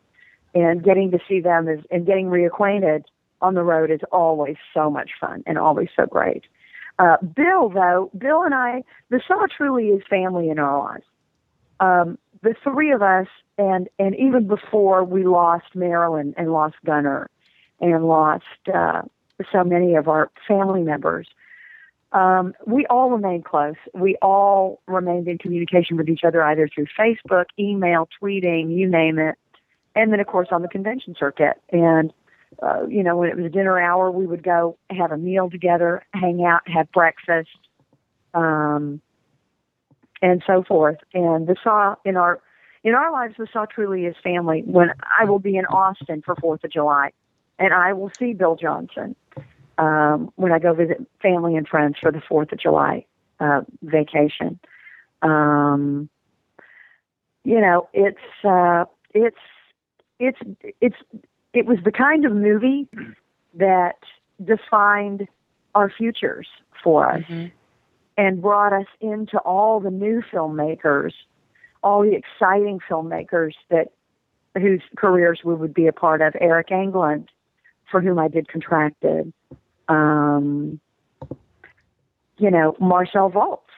Speaker 5: And getting to see them and getting reacquainted on the road is always so much fun and always so great. Bill and I, the Saw truly is family in our lives. The three of us, and even before we lost Marilyn and lost Gunnar and lost so many of our family members, we all remained close. We all remained in communication with each other either through Facebook, email, tweeting, you name it. And then, of course, on the convention circuit. And, when it was dinner hour, we would go have a meal together, hang out, have breakfast, and so forth. And the Saw, in our lives, the Saw truly is family. When I will be in Austin for 4th of July, and I will see Bill Johnson when I go visit family and friends for the 4th of July vacation. you know, it was the kind of movie that defined our futures for us and brought us into all the new filmmakers, all the exciting filmmakers whose careers we would be a part of. Eric Englund, for whom I did Contracted. You know, Marcel Waltz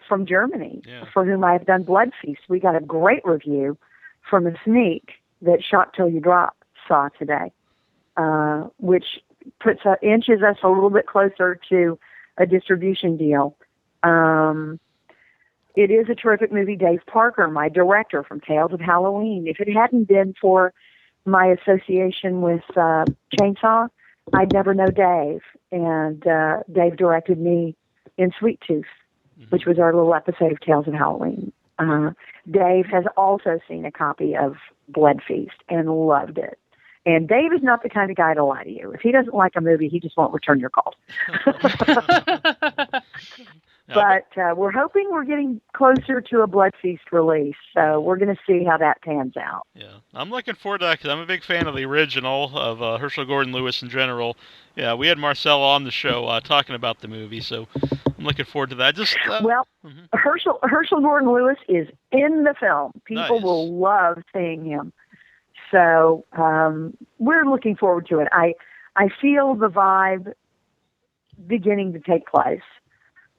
Speaker 5: from Germany, for whom I have done Blood Feast. We got a great review from a sneak that Shot Till You Drop saw today, which inches us a little bit closer to a distribution deal. It is a terrific movie. Dave Parker, my director from Tales of Halloween. If it hadn't been for my association with Chainsaw, I'd never know Dave. And Dave directed me in Sweet Tooth, which was our little episode of Tales of Halloween. Dave has also seen a copy of Blood Feast and loved it. And Dave is not the kind of guy to lie to you. If he doesn't like a movie, he just won't return your call. But we're hoping we're getting closer to a Blood Feast release, so we're going to see how that pans out.
Speaker 2: Yeah, I'm looking forward to that because I'm a big fan of the original, of Herschel Gordon Lewis in general. Yeah, we had Marcel on the show talking about the movie, so I'm looking forward to that.
Speaker 5: Herschel Gordon Lewis is in the film. People will love seeing him. So we're looking forward to it. I feel the vibe beginning to take place.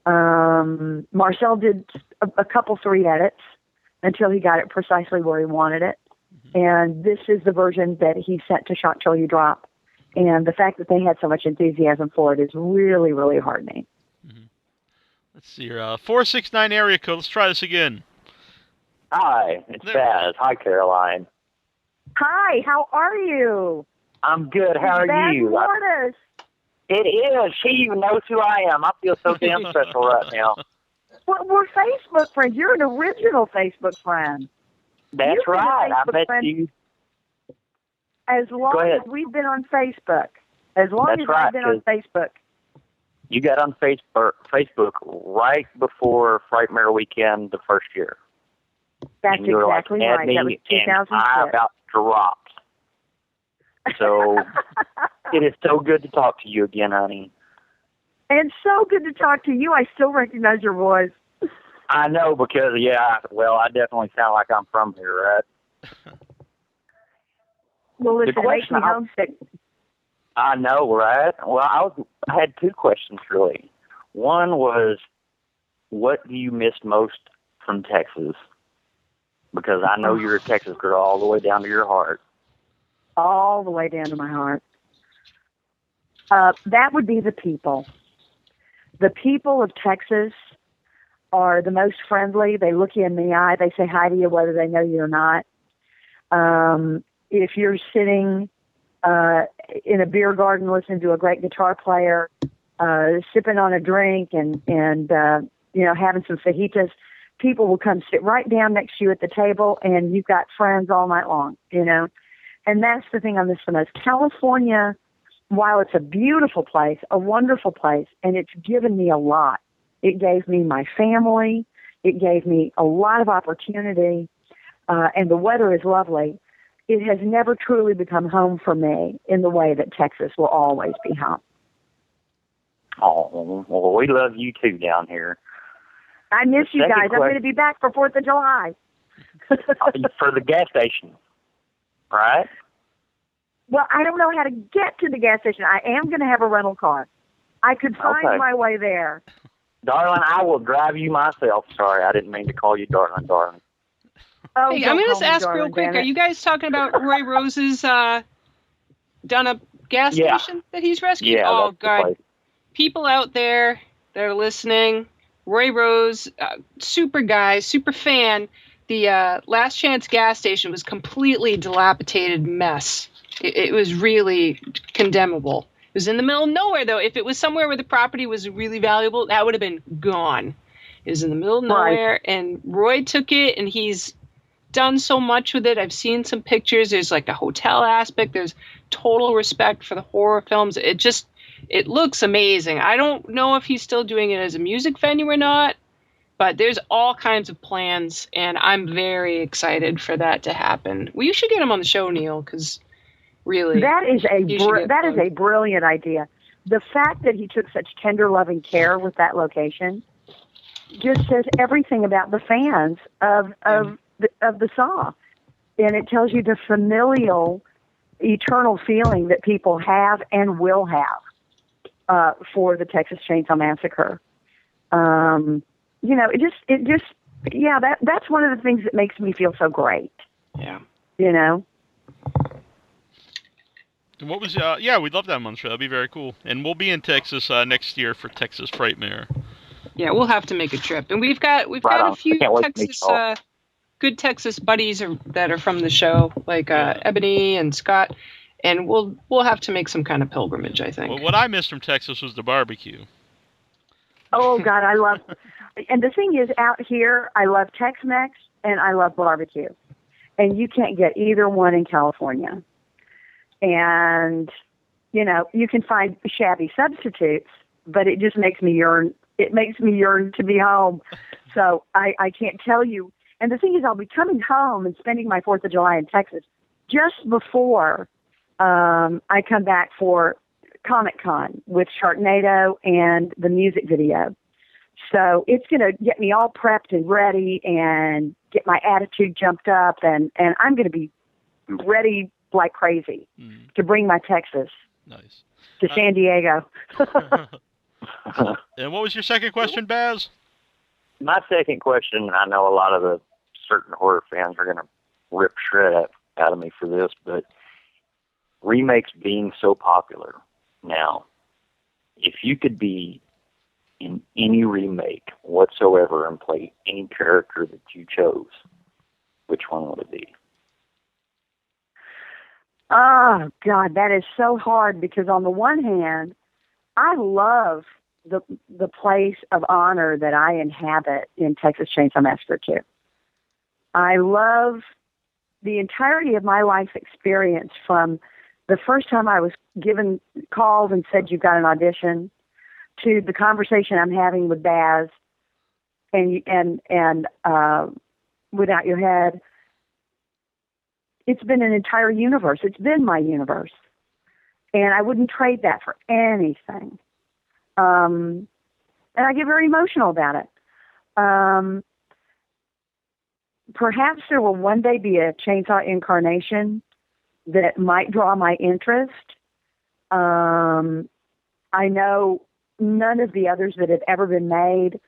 Speaker 5: Marcel did a couple 3 edits until he got it precisely where he wanted it. And this is the version that he sent to Shot Till You Drop. And the fact that they had so much enthusiasm for it is really, really heartening.
Speaker 2: Let's see here. 469 area code. Let's try this again.
Speaker 6: Hi, it's Baz. Hi, Caroline.
Speaker 5: Hi, how are you?
Speaker 6: I'm good. How are you?
Speaker 5: Mortis.
Speaker 6: It is. She even knows who I am. I feel so damn special right now.
Speaker 5: Well, we're Facebook friends. You're an original Facebook friend.
Speaker 6: That's right. I bet you.
Speaker 5: As long as we've been on Facebook. As long as I've been on Facebook.
Speaker 6: You got on Facebook right before Frightmare Weekend the first year.
Speaker 5: That's exactly right. That was 2006.
Speaker 6: I about dropped. So it is so good to talk to you again, honey.
Speaker 5: And so good to talk to you. I still recognize your voice.
Speaker 6: I know because, I definitely sound like I'm from here, right?
Speaker 5: Well, listen, it makes me homesick.
Speaker 6: I know, right? Well, I had 2 questions, really. One was, what do you miss most from Texas? Because I know you're a Texas girl all the way down to your heart.
Speaker 5: All the way down to my heart. That would be the people. The people of Texas are the most friendly. They look you in the eye. They say hi to you whether they know you or not. If you're sitting in a beer garden listening to a great guitar player, sipping on a drink and having some fajitas, people will come sit right down next to you at the table, and you've got friends all night long, And that's the thing I miss the most. California, while it's a beautiful place, a wonderful place, and it's given me a lot. It gave me my family. It gave me a lot of opportunity, and the weather is lovely. It has never truly become home for me in the way that Texas will always be home.
Speaker 6: Oh, well, we love you too down here.
Speaker 5: I miss you guys. I'm going to be back for 4th of July.
Speaker 6: For the gas station, right?
Speaker 5: Well, I don't know how to get to the gas station. I am going to have a rental car. I could find my way there.
Speaker 6: Darling, I will drive you myself. Sorry, I didn't mean to call you darling.
Speaker 3: Oh, hey, I'm going to ask real quick. Are you guys talking about Roy Rose's done a gas station that he's rescued?
Speaker 6: Yeah,
Speaker 3: oh, God. People out there that are listening, Roy Rose, super guy, super fan. The Last Chance gas station was completely dilapidated mess. It was really condemnable. It was in the middle of nowhere, though. If it was somewhere where the property was really valuable, that would have been gone. It was in the middle of nowhere, and Roy took it, and he's done so much with it. I've seen some pictures. There's like a hotel aspect. There's total respect for the horror films. It looks amazing. I don't know if he's still doing it as a music venue or not, But there's all kinds of plans, and I'm very excited for that to happen. Well, you should get him on the show, Neil, because really,
Speaker 5: that is
Speaker 3: a
Speaker 5: a brilliant idea. The fact that he took such tender, loving care with that location just says everything about the fans of the Saw, and it tells you the familial, eternal feeling that people have and will have for the Texas Chainsaw Massacre. That's one of the things that makes me feel so great.
Speaker 3: Yeah.
Speaker 2: And what was we'd love to have him on the show. That'd be very cool. And we'll be in Texas next year for Texas Frightmare.
Speaker 3: Yeah, we'll have to make a trip. And we've got a few Texas good Texas buddies that are from the show, like Ebony and Scott, and we'll have to make some kind of pilgrimage, I think.
Speaker 2: Well, what I missed from Texas was the barbecue.
Speaker 5: Oh God, I love. And the thing is, out here, I love Tex-Mex and I love barbecue, and you can't get either one in California. And you can find shabby substitutes, but it just makes me yearn. It makes me yearn to be home. So I can't tell you. And the thing is, I'll be coming home and spending my 4th of July in Texas just before I come back for Comic-Con with Sharknado and the music video. So it's going to get me all prepped and ready and get my attitude jumped up, and I'm going to be ready like crazy to bring my Texas to San Diego.
Speaker 2: And what was your second question, Baz?
Speaker 6: My second question, and I know a lot of the certain horror fans are going to rip shred out of me for this, but remakes being so popular now, if you could be in any remake whatsoever and play any character that you chose, which one would it be?
Speaker 5: Oh, God, that is so hard because on the one hand, I love the place of honor that I inhabit in Texas Chainsaw Massacre 2. I love the entirety of my life experience from the first time I was called and said, you've got an audition, to the conversation I'm having with Baz and Without Your Head. It's been an entire universe. It's been my universe. And I wouldn't trade that for anything. And I get very emotional about it. Perhaps there will one day be a Chainsaw incarnation that might draw my interest. I know none of the others that have ever been made,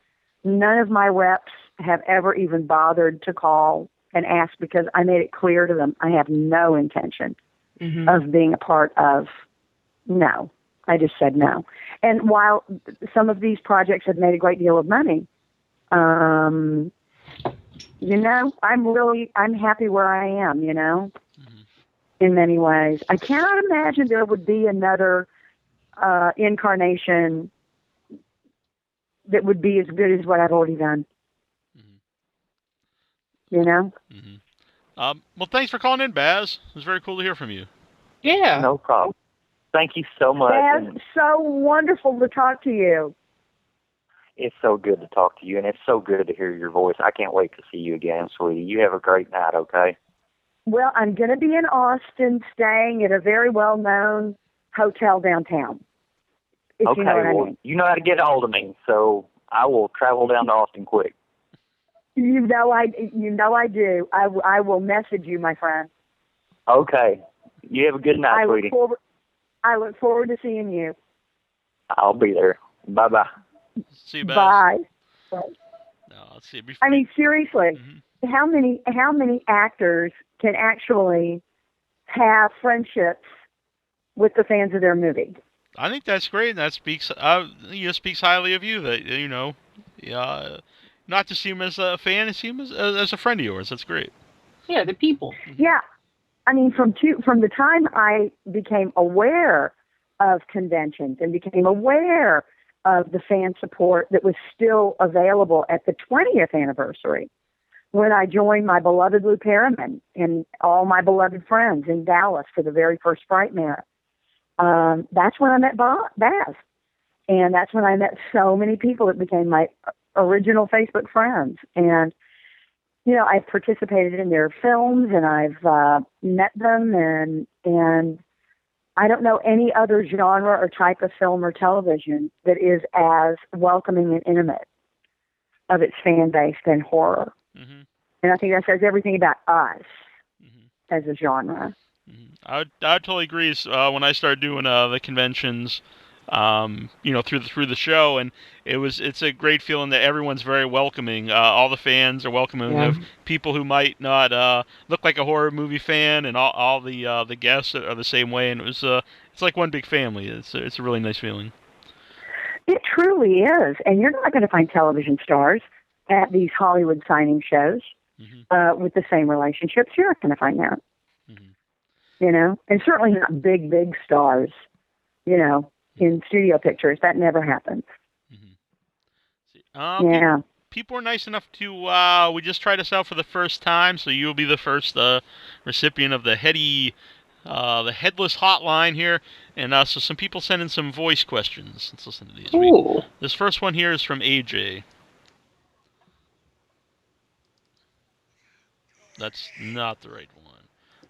Speaker 5: none of my reps have ever even bothered to call and ask because I made it clear to them I have no intention of being a part of. No, I just said no. And while some of these projects have made a great deal of money, I'm happy where I am, in many ways. I cannot imagine there would be another incarnation that would be as good as what I've already done.
Speaker 2: Well, thanks for calling in, Baz. It was very cool to hear from you.
Speaker 3: Yeah.
Speaker 6: No problem. Thank you so much.
Speaker 5: Baz, so wonderful to talk to you.
Speaker 6: It's so good to talk to you, and it's so good to hear your voice. I can't wait to see you again, sweetie. You have a great night, okay?
Speaker 5: Well, I'm going to be in Austin staying at a very well-known hotel downtown.
Speaker 6: Okay,
Speaker 5: you know what I mean.
Speaker 6: You know how to get a hold of me, so I will travel down to Austin quick.
Speaker 5: You know I do. I will message you, my friend.
Speaker 6: Okay. You have a good night, sweetie.
Speaker 5: I look forward to seeing you.
Speaker 6: I'll be there. Bye-bye.
Speaker 2: See you, Baz.
Speaker 5: Bye.
Speaker 2: No, let's see.
Speaker 5: I mean, seriously, how many actors can actually have friendships with the fans of their movie?
Speaker 2: I think that's great, and that speaks highly of you. That not to see him as a fan, to see him as a friend of yours. That's great.
Speaker 3: Yeah, the people.
Speaker 5: Yeah, I mean, from the time I became aware of conventions and became aware of the fan support that was still available at the 20th anniversary, when I joined my beloved Lou Perriman and all my beloved friends in Dallas for the very first Frightmare. That's when I met Baz. And that's when I met so many people that became my original Facebook friends. And, you know, I've participated in their films, and I've met them, and I don't know any other genre or type of film or television that is as welcoming and intimate of its fan base than horror.
Speaker 2: Mm-hmm.
Speaker 5: And I think that says everything about us as a genre.
Speaker 2: I would totally agree. When I started doing the conventions, you know, through the show, and it's a great feeling that everyone's very welcoming. All the fans are welcoming of people who might not look like a horror movie fan, and all the guests are the same way. And it's like one big family. It's a really nice feeling.
Speaker 5: It truly is, and you're not going to find television stars at these Hollywood signing shows with the same relationships. You're not going to find that. You know, and certainly not big stars, you know, in studio pictures. That never happens.
Speaker 2: People are nice enough to, we just tried this out for the first time, so you'll be the first recipient of the headless hotline here. And so some people sent in some voice questions. Let's listen to these. This first one here is from AJ. That's not the right one.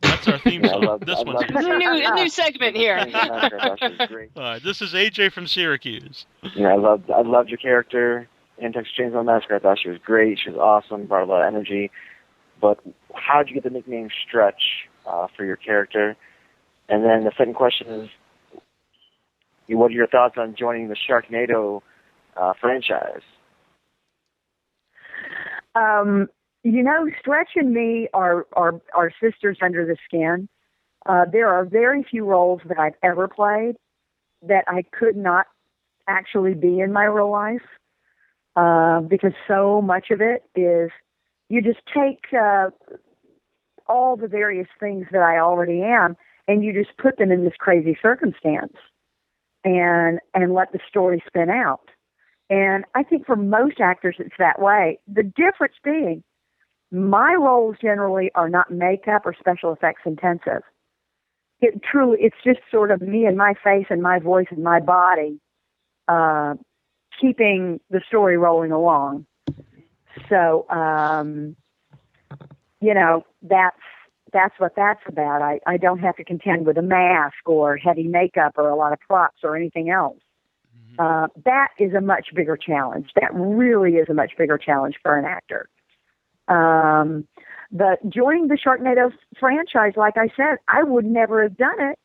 Speaker 2: That's our theme song. This one's
Speaker 3: a new segment here.
Speaker 2: This is AJ from Syracuse.
Speaker 7: Yeah, I loved your character in Texas Chainsaw Massacre. I thought she was great. She was awesome. Brought a lot of energy. But how did you get the nickname Stretch for your character? And then the second question is, what are your thoughts on joining the Sharknado franchise?
Speaker 5: You know, Stretch and me are sisters under the skin. There are very few roles that I've ever played that I could not actually be in my real life, because so much of it is you just take all the various things that I already am, and you just put them in this crazy circumstance and let the story spin out. And I think for most actors it's that way. The difference being, my roles generally are not makeup or special effects intensive. It's just sort of me and my face and my voice and my body, keeping the story rolling along. So, you know, that's what that's about. I don't have to contend with a mask or heavy makeup or a lot of props or anything else. That is a much bigger challenge. That really is a much bigger challenge for an actor. But joining the Sharknado franchise, like I said, I would never have done it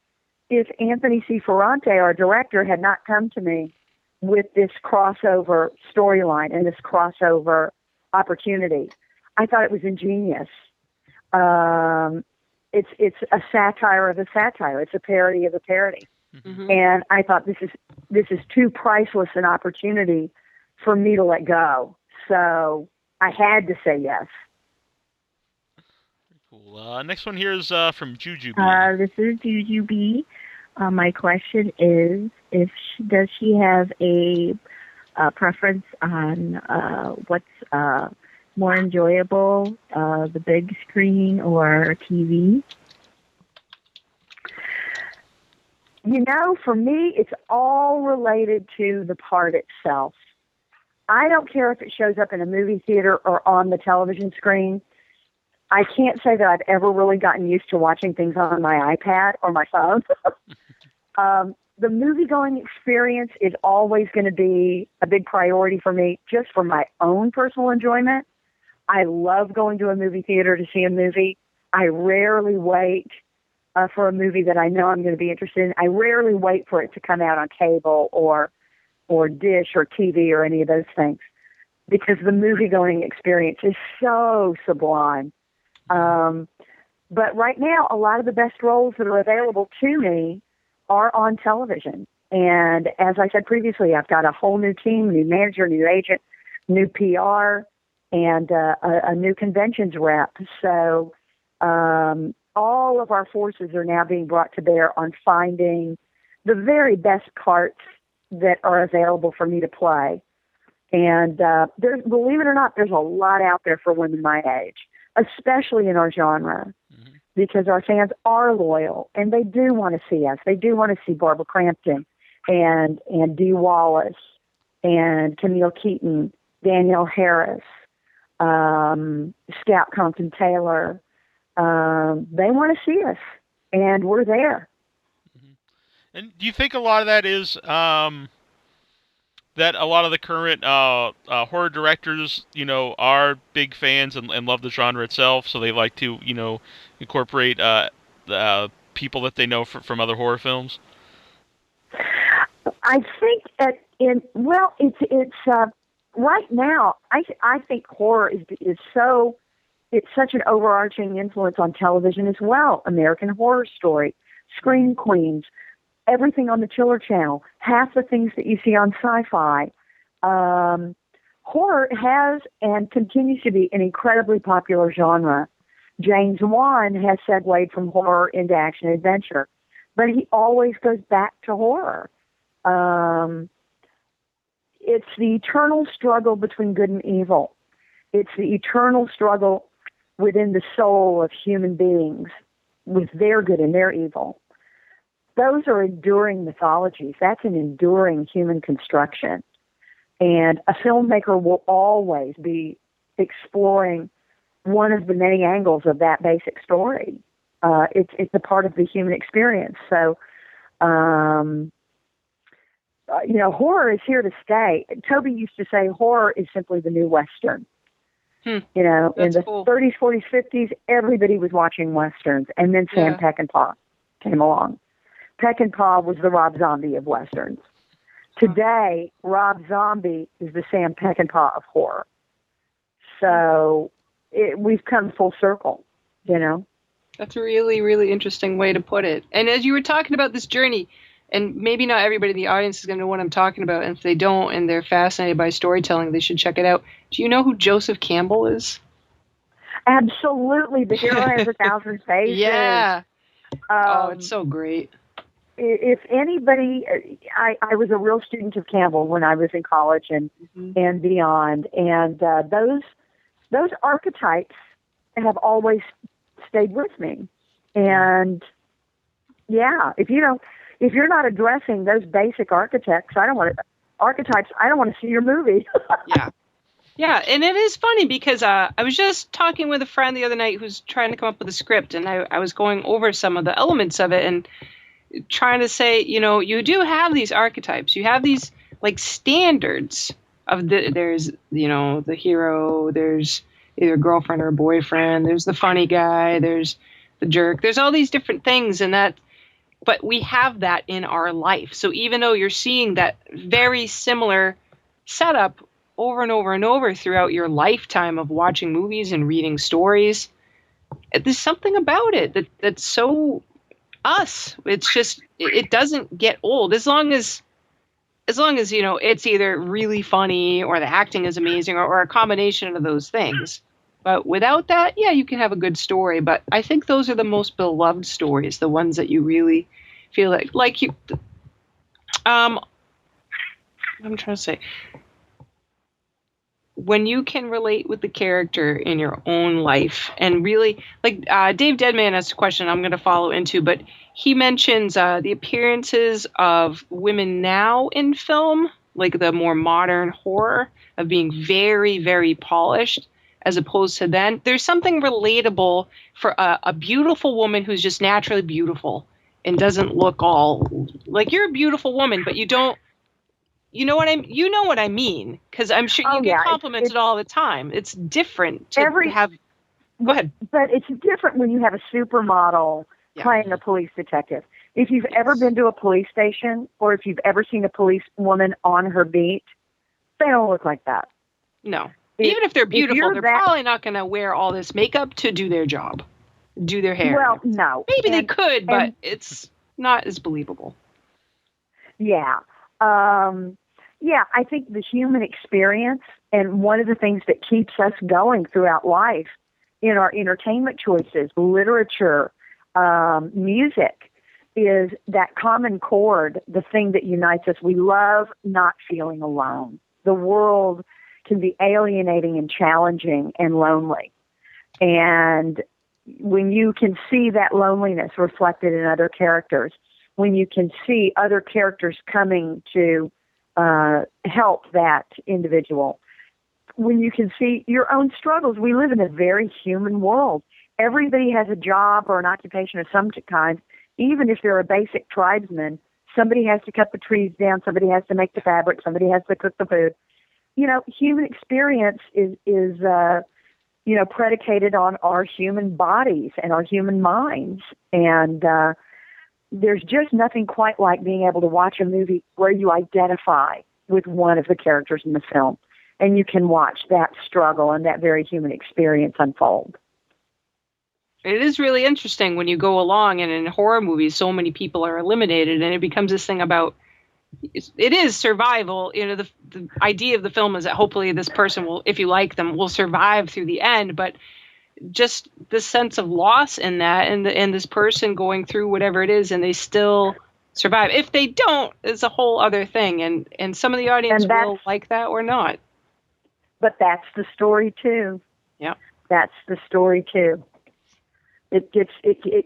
Speaker 5: if Anthony C. Ferrante, our director, had not come to me with this crossover storyline and this crossover opportunity. I thought it was ingenious. It's a satire of a satire. It's a parody of a parody. And I thought this is too priceless an opportunity for me to let go. So I had to say yes.
Speaker 2: Cool. Next one here is from Juju B.
Speaker 8: This is Juju B. My question is, does she have a preference on what's more enjoyable, the big screen or TV?
Speaker 5: You know, for me, it's all related to the part itself. I don't care if it shows up in a movie theater or on the television screen. I can't say that I've ever really gotten used to watching things on my iPad or my phone. The movie-going experience is always going to be a big priority for me, just for my own personal enjoyment. I love going to a movie theater to see a movie. I rarely wait for a movie that I know I'm going to be interested in. I rarely wait for it to come out on cable or Dish or TV or any of those things, because the movie-going experience is so sublime. But right now, a lot of the best roles that are available to me are on television. And as I said previously, I've got a whole new team, new manager, new agent, new PR, and a new conventions rep. So all of our forces are now being brought to bear on finding the very best parts that are available for me to play. And believe it or not, there's a lot out there for women my age, especially in our genre, because our fans are loyal and they do want to see us. They do want to see Barbara Crampton and Dee Wallace and Camille Keaton. Danielle Harris, Scout Compton Taylor. They want to see us, and we're there.
Speaker 2: And do you think a lot of that is that a lot of the current horror directors, are big fans and love the genre itself, so they like to, incorporate people that they know from other horror films?
Speaker 5: I think it's right now. I think horror is so. It's such an overarching influence on television as well. American Horror Story, Scream Queens, everything on the Chiller Channel, half the things that you see on Sci-Fi. Horror has and continues to be an incredibly popular genre. James Wan has segued from horror into action adventure, but he always goes back to horror. It's the eternal struggle between good and evil. It's the eternal struggle within the soul of human beings with their good and their evil. Those are enduring mythologies. That's an enduring human construction. And a filmmaker will always be exploring one of the many angles of that basic story. It's a part of the human experience. So, horror is here to stay. Toby used to say horror is simply the new Western. In the 30s, 40s, 50s, everybody was watching Westerns. And then Sam Peckinpah came along. Peckinpah was the Rob Zombie of Westerns. Today, Rob Zombie is the Sam Peckinpah of horror. So we've come full circle,
Speaker 3: That's a really, really interesting way to put it. And as you were talking about this journey, and maybe not everybody in the audience is going to know what I'm talking about, and if they don't and they're fascinated by storytelling, they should check it out. Do you know who Joseph Campbell is?
Speaker 5: Absolutely. The Hero Has 1,000 Faces.
Speaker 3: Yeah. It's so great.
Speaker 5: If anybody, I was a real student of Campbell when I was in college and beyond, and those archetypes have always stayed with me. And if you're not addressing those basic archetypes, I don't want to see your movie.
Speaker 3: Yeah, and it is funny because I was just talking with a friend the other night who's trying to come up with a script, and I was going over some of the elements of it and trying to say, you do have these archetypes. You have these like standards of there's, the hero, there's either a girlfriend or a boyfriend, there's the funny guy, there's the jerk, there's all these different things, but we have that in our life. So even though you're seeing that very similar setup over and over and over throughout your lifetime of watching movies and reading stories, there's something about it that's so us. It's just, it doesn't get old as long as it's either really funny or the acting is amazing or a combination of those things. But without that, you can have a good story. But I think those are the most beloved stories, the ones that you really feel like you. I'm trying to say, when you can relate with the character in your own life, and really, like Dave Deadman asked a question I'm going to follow into, but he mentions the appearances of women now in film, like the more modern horror, of being very, very polished, as opposed to then. There's something relatable for a beautiful woman who's just naturally beautiful and doesn't look all like you're a beautiful woman, but you don't. You know what I mean? Because I'm sure you get complimented all the time. It's different to have. Go ahead.
Speaker 5: But it's different when you have a supermodel playing a police detective. If you've ever been to a police station, or if you've ever seen a police woman on her beat, they don't look like that.
Speaker 3: No. Even if they're beautiful, they're probably not going to wear all this makeup to do their job, do their hair.
Speaker 5: Well, no.
Speaker 3: Maybe they could, but it's not as believable.
Speaker 5: Yeah. I think the human experience, and one of the things that keeps us going throughout life in our entertainment choices, literature, music, is that common chord, the thing that unites us. We love not feeling alone. The world can be alienating and challenging and lonely. And when you can see that loneliness reflected in other characters, when you can see other characters coming to help that individual, when you can see your own struggles. We live in a very human world. Everybody has a job or an occupation of some kind. Even if they're a basic tribesman, somebody has to cut the trees down, somebody has to make the fabric, somebody has to cook the food. Human experience is predicated on our human bodies and our human minds. And there's just nothing quite like being able to watch a movie where you identify with one of the characters in the film, and you can watch that struggle and that very human experience unfold.
Speaker 3: It is really interesting when you go along, and in horror movies, so many people are eliminated, and it becomes this thing about, it is survival. The idea of the film is that hopefully this person will, if you like them, will survive through the end, but just the sense of loss in that, and this person going through whatever it is, and they still survive. If they don't, it's a whole other thing, and some of the audience will like that or not.
Speaker 5: But that's the story too.
Speaker 3: Yeah,
Speaker 5: that's the story too. It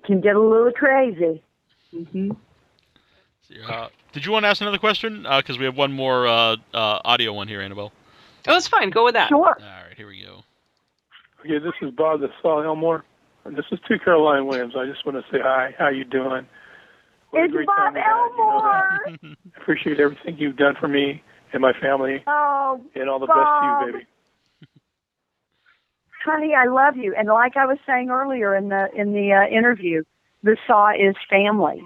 Speaker 5: can get a little crazy.
Speaker 3: Mm-hmm.
Speaker 2: Did you want to ask another question? Because we have one more audio one here, Annabelle.
Speaker 3: Oh, it's fine. Go with that.
Speaker 5: Sure.
Speaker 2: All right, here we go.
Speaker 9: Okay, this is Bob the Saw Elmore. And this is to Caroline Williams. I just want to say hi. How you doing?
Speaker 5: It's Bob Elmore.
Speaker 9: I appreciate everything you've done for me and my family.
Speaker 5: Oh,
Speaker 9: and all the
Speaker 5: Bob.
Speaker 9: best to you, baby.
Speaker 5: Honey, I love you. And like I was saying earlier in the interview, the Saw is family.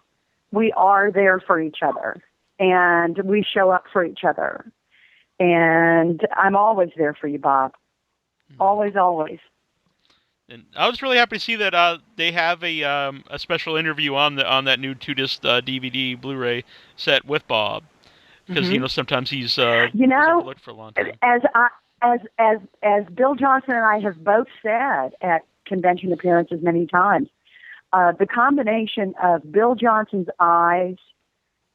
Speaker 5: We are there for each other, and we show up for each other. And I'm always there for you, Bob. Always, always.
Speaker 2: And I was really happy to see that they have a special interview on that new 2-disc DVD Blu-ray set with Bob, because sometimes he's overlooked for a long time.
Speaker 5: As Bill Johnson and I have both said at convention appearances many times, the combination of Bill Johnson's eyes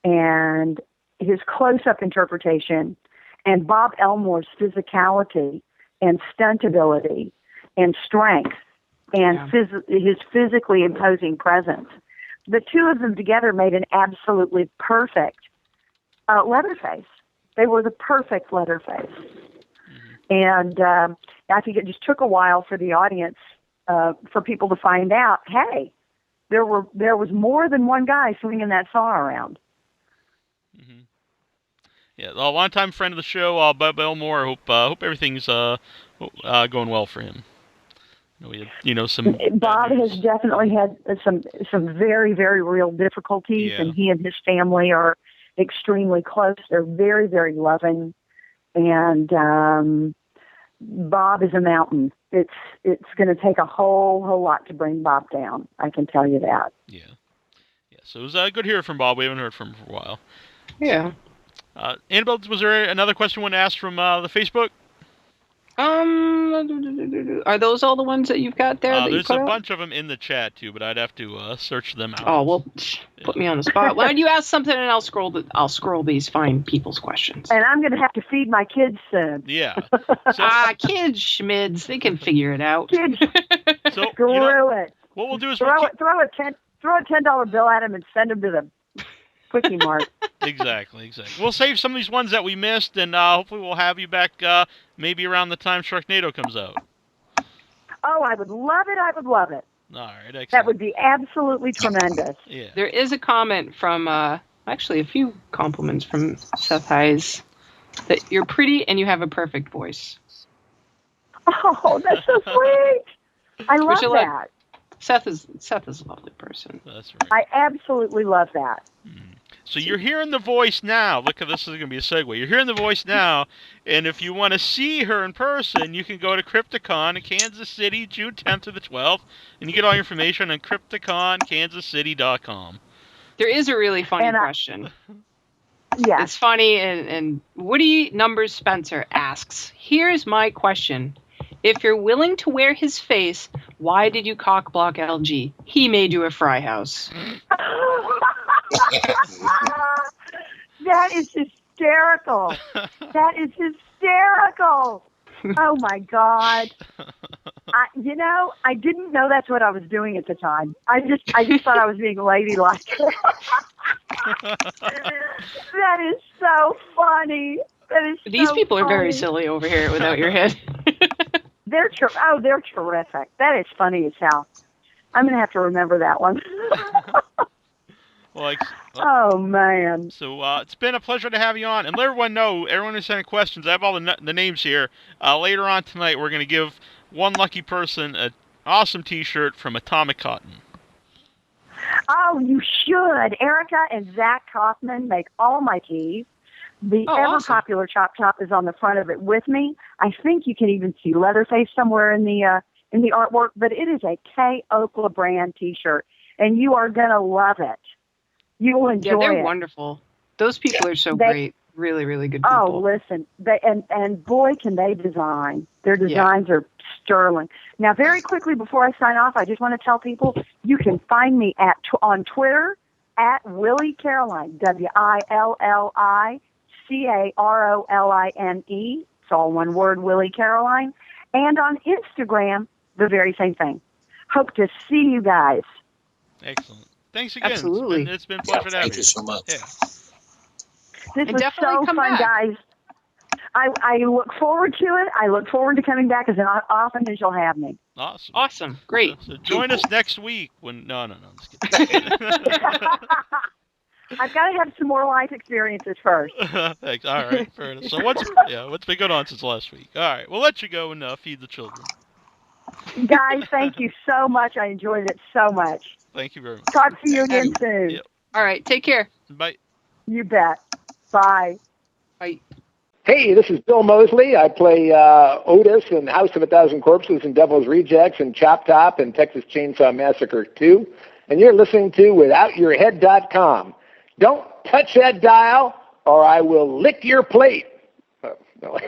Speaker 5: and his close-up interpretation and Bob Elmore's physicality and stunt ability and strength and his physically imposing presence, the two of them together made an absolutely perfect Leatherface. They were the perfect Leatherface. And I think it just took a while for the audience, for people to find out, hey, there was more than one guy swinging that saw around.
Speaker 2: Mm-hmm. Yeah, a long-time friend of the show, Bob Elmore. Hope everything's going well for him. We had, some.
Speaker 5: Bob has definitely had some very, very real difficulties, and he and his family are extremely close. They're very, very loving, and Bob is a mountain. It's going to take a whole lot to bring Bob down. I can tell you that.
Speaker 2: Yeah. So it was good hearing from Bob. We haven't heard from him for a while.
Speaker 3: Yeah.
Speaker 2: Annabelle, was there another question you want to ask from the Facebook?
Speaker 3: Are those all the ones that you've got there?
Speaker 2: There's a bunch of them in the chat too, but I'd have to search them out.
Speaker 3: Oh well, put me on the spot. Why don't you ask something and I'll scroll these fine people's questions.
Speaker 5: And I'm going to have to feed my kids soon.
Speaker 2: Yeah.
Speaker 3: Kids, schmids, they can figure it out.
Speaker 5: Kids,
Speaker 2: so,
Speaker 5: screw it.
Speaker 2: What we'll do is
Speaker 5: throw a $10 bill at them and send them to the Quickie Mart.
Speaker 2: Exactly. We'll save some of these ones that we missed, and hopefully we'll have you back maybe around the time Sharknado comes out.
Speaker 5: Oh, I would love it. All right,
Speaker 2: excellent.
Speaker 5: That would be absolutely tremendous.
Speaker 2: Yeah.
Speaker 3: There is a comment from, actually a few compliments from Seth Hayes, that you're pretty and you have a perfect voice.
Speaker 5: Oh, that's so sweet. I love that.
Speaker 3: Seth is a lovely person.
Speaker 2: That's right.
Speaker 5: I absolutely love that.
Speaker 2: So you're hearing the voice now. Look, this is going to be a segue. You're hearing the voice now, and if you want to see her in person, you can go to Crypticon in Kansas City, June 10th to the 12th, and you get all your information on CrypticonKansasCity.com.
Speaker 3: There is a really funny question.
Speaker 5: Yeah.
Speaker 3: It's funny, and Woody Numbers Spencer asks, here's my question. If you're willing to wear his face, why did you cock block LG? He made you a fry house.
Speaker 5: That is hysterical. Oh my God. I didn't know that's what I was doing at the time. I just thought I was being ladylike. That is so funny. That is
Speaker 3: These
Speaker 5: so
Speaker 3: people are very
Speaker 5: funny.
Speaker 3: silly over here without your head.
Speaker 5: They're terrific. That is funny as hell. I'm gonna have to remember that one. Oh man.
Speaker 2: So it's been a pleasure to have you on, and let everyone know, everyone who's sending questions, I have all the names here. Later on tonight, we're going to give one lucky person an awesome T-shirt from Atomic Cotton.
Speaker 5: Oh, you should. Erica and Zach Kaufman make all my tees. The ever-popular Chop Top is on the front of it with me. I think you can even see Leatherface somewhere in the artwork, but it is a K. Okla brand T-shirt, and you are going to love it. You will enjoy it.
Speaker 3: Yeah, they're wonderful. Those people are so great. Really, really good people.
Speaker 5: Oh, listen. And boy, can they design. Their designs are sterling. Now, very quickly before I sign off, I just want to tell people you can find me on Twitter at Willie Caroline, WILLICAROLINE. It's all one word, Willie Caroline. And on Instagram, the very same thing. Hope to see you guys.
Speaker 2: Excellent. Thanks again.
Speaker 3: Absolutely.
Speaker 2: It's been a pleasure to have you.
Speaker 4: Thank you so much.
Speaker 2: Yeah.
Speaker 5: This was so fun, guys. I look forward to it. I look forward to coming back as often as you'll have me.
Speaker 2: Awesome.
Speaker 3: Awesome. Great.
Speaker 2: So join us next week when... No, I'm just kidding.
Speaker 5: I've got to have some more life experiences first.
Speaker 2: Thanks. All right. Fair enough. So what's been going on since last week? All right. We'll let you go and feed the children.
Speaker 5: Guys, thank you so much. I enjoyed it so much.
Speaker 2: Thank you very much.
Speaker 5: Talk to you again soon.
Speaker 2: Yep.
Speaker 3: All right. Take care.
Speaker 2: Bye.
Speaker 5: You bet. Bye.
Speaker 3: Bye.
Speaker 10: Hey, this is Bill Mosley. I play Otis in House of a Thousand Corpses and Devil's Rejects and Chop Top and Texas Chainsaw Massacre 2. And you're listening to WithoutYourHead.com. Don't touch that dial or I will lick your plate. No.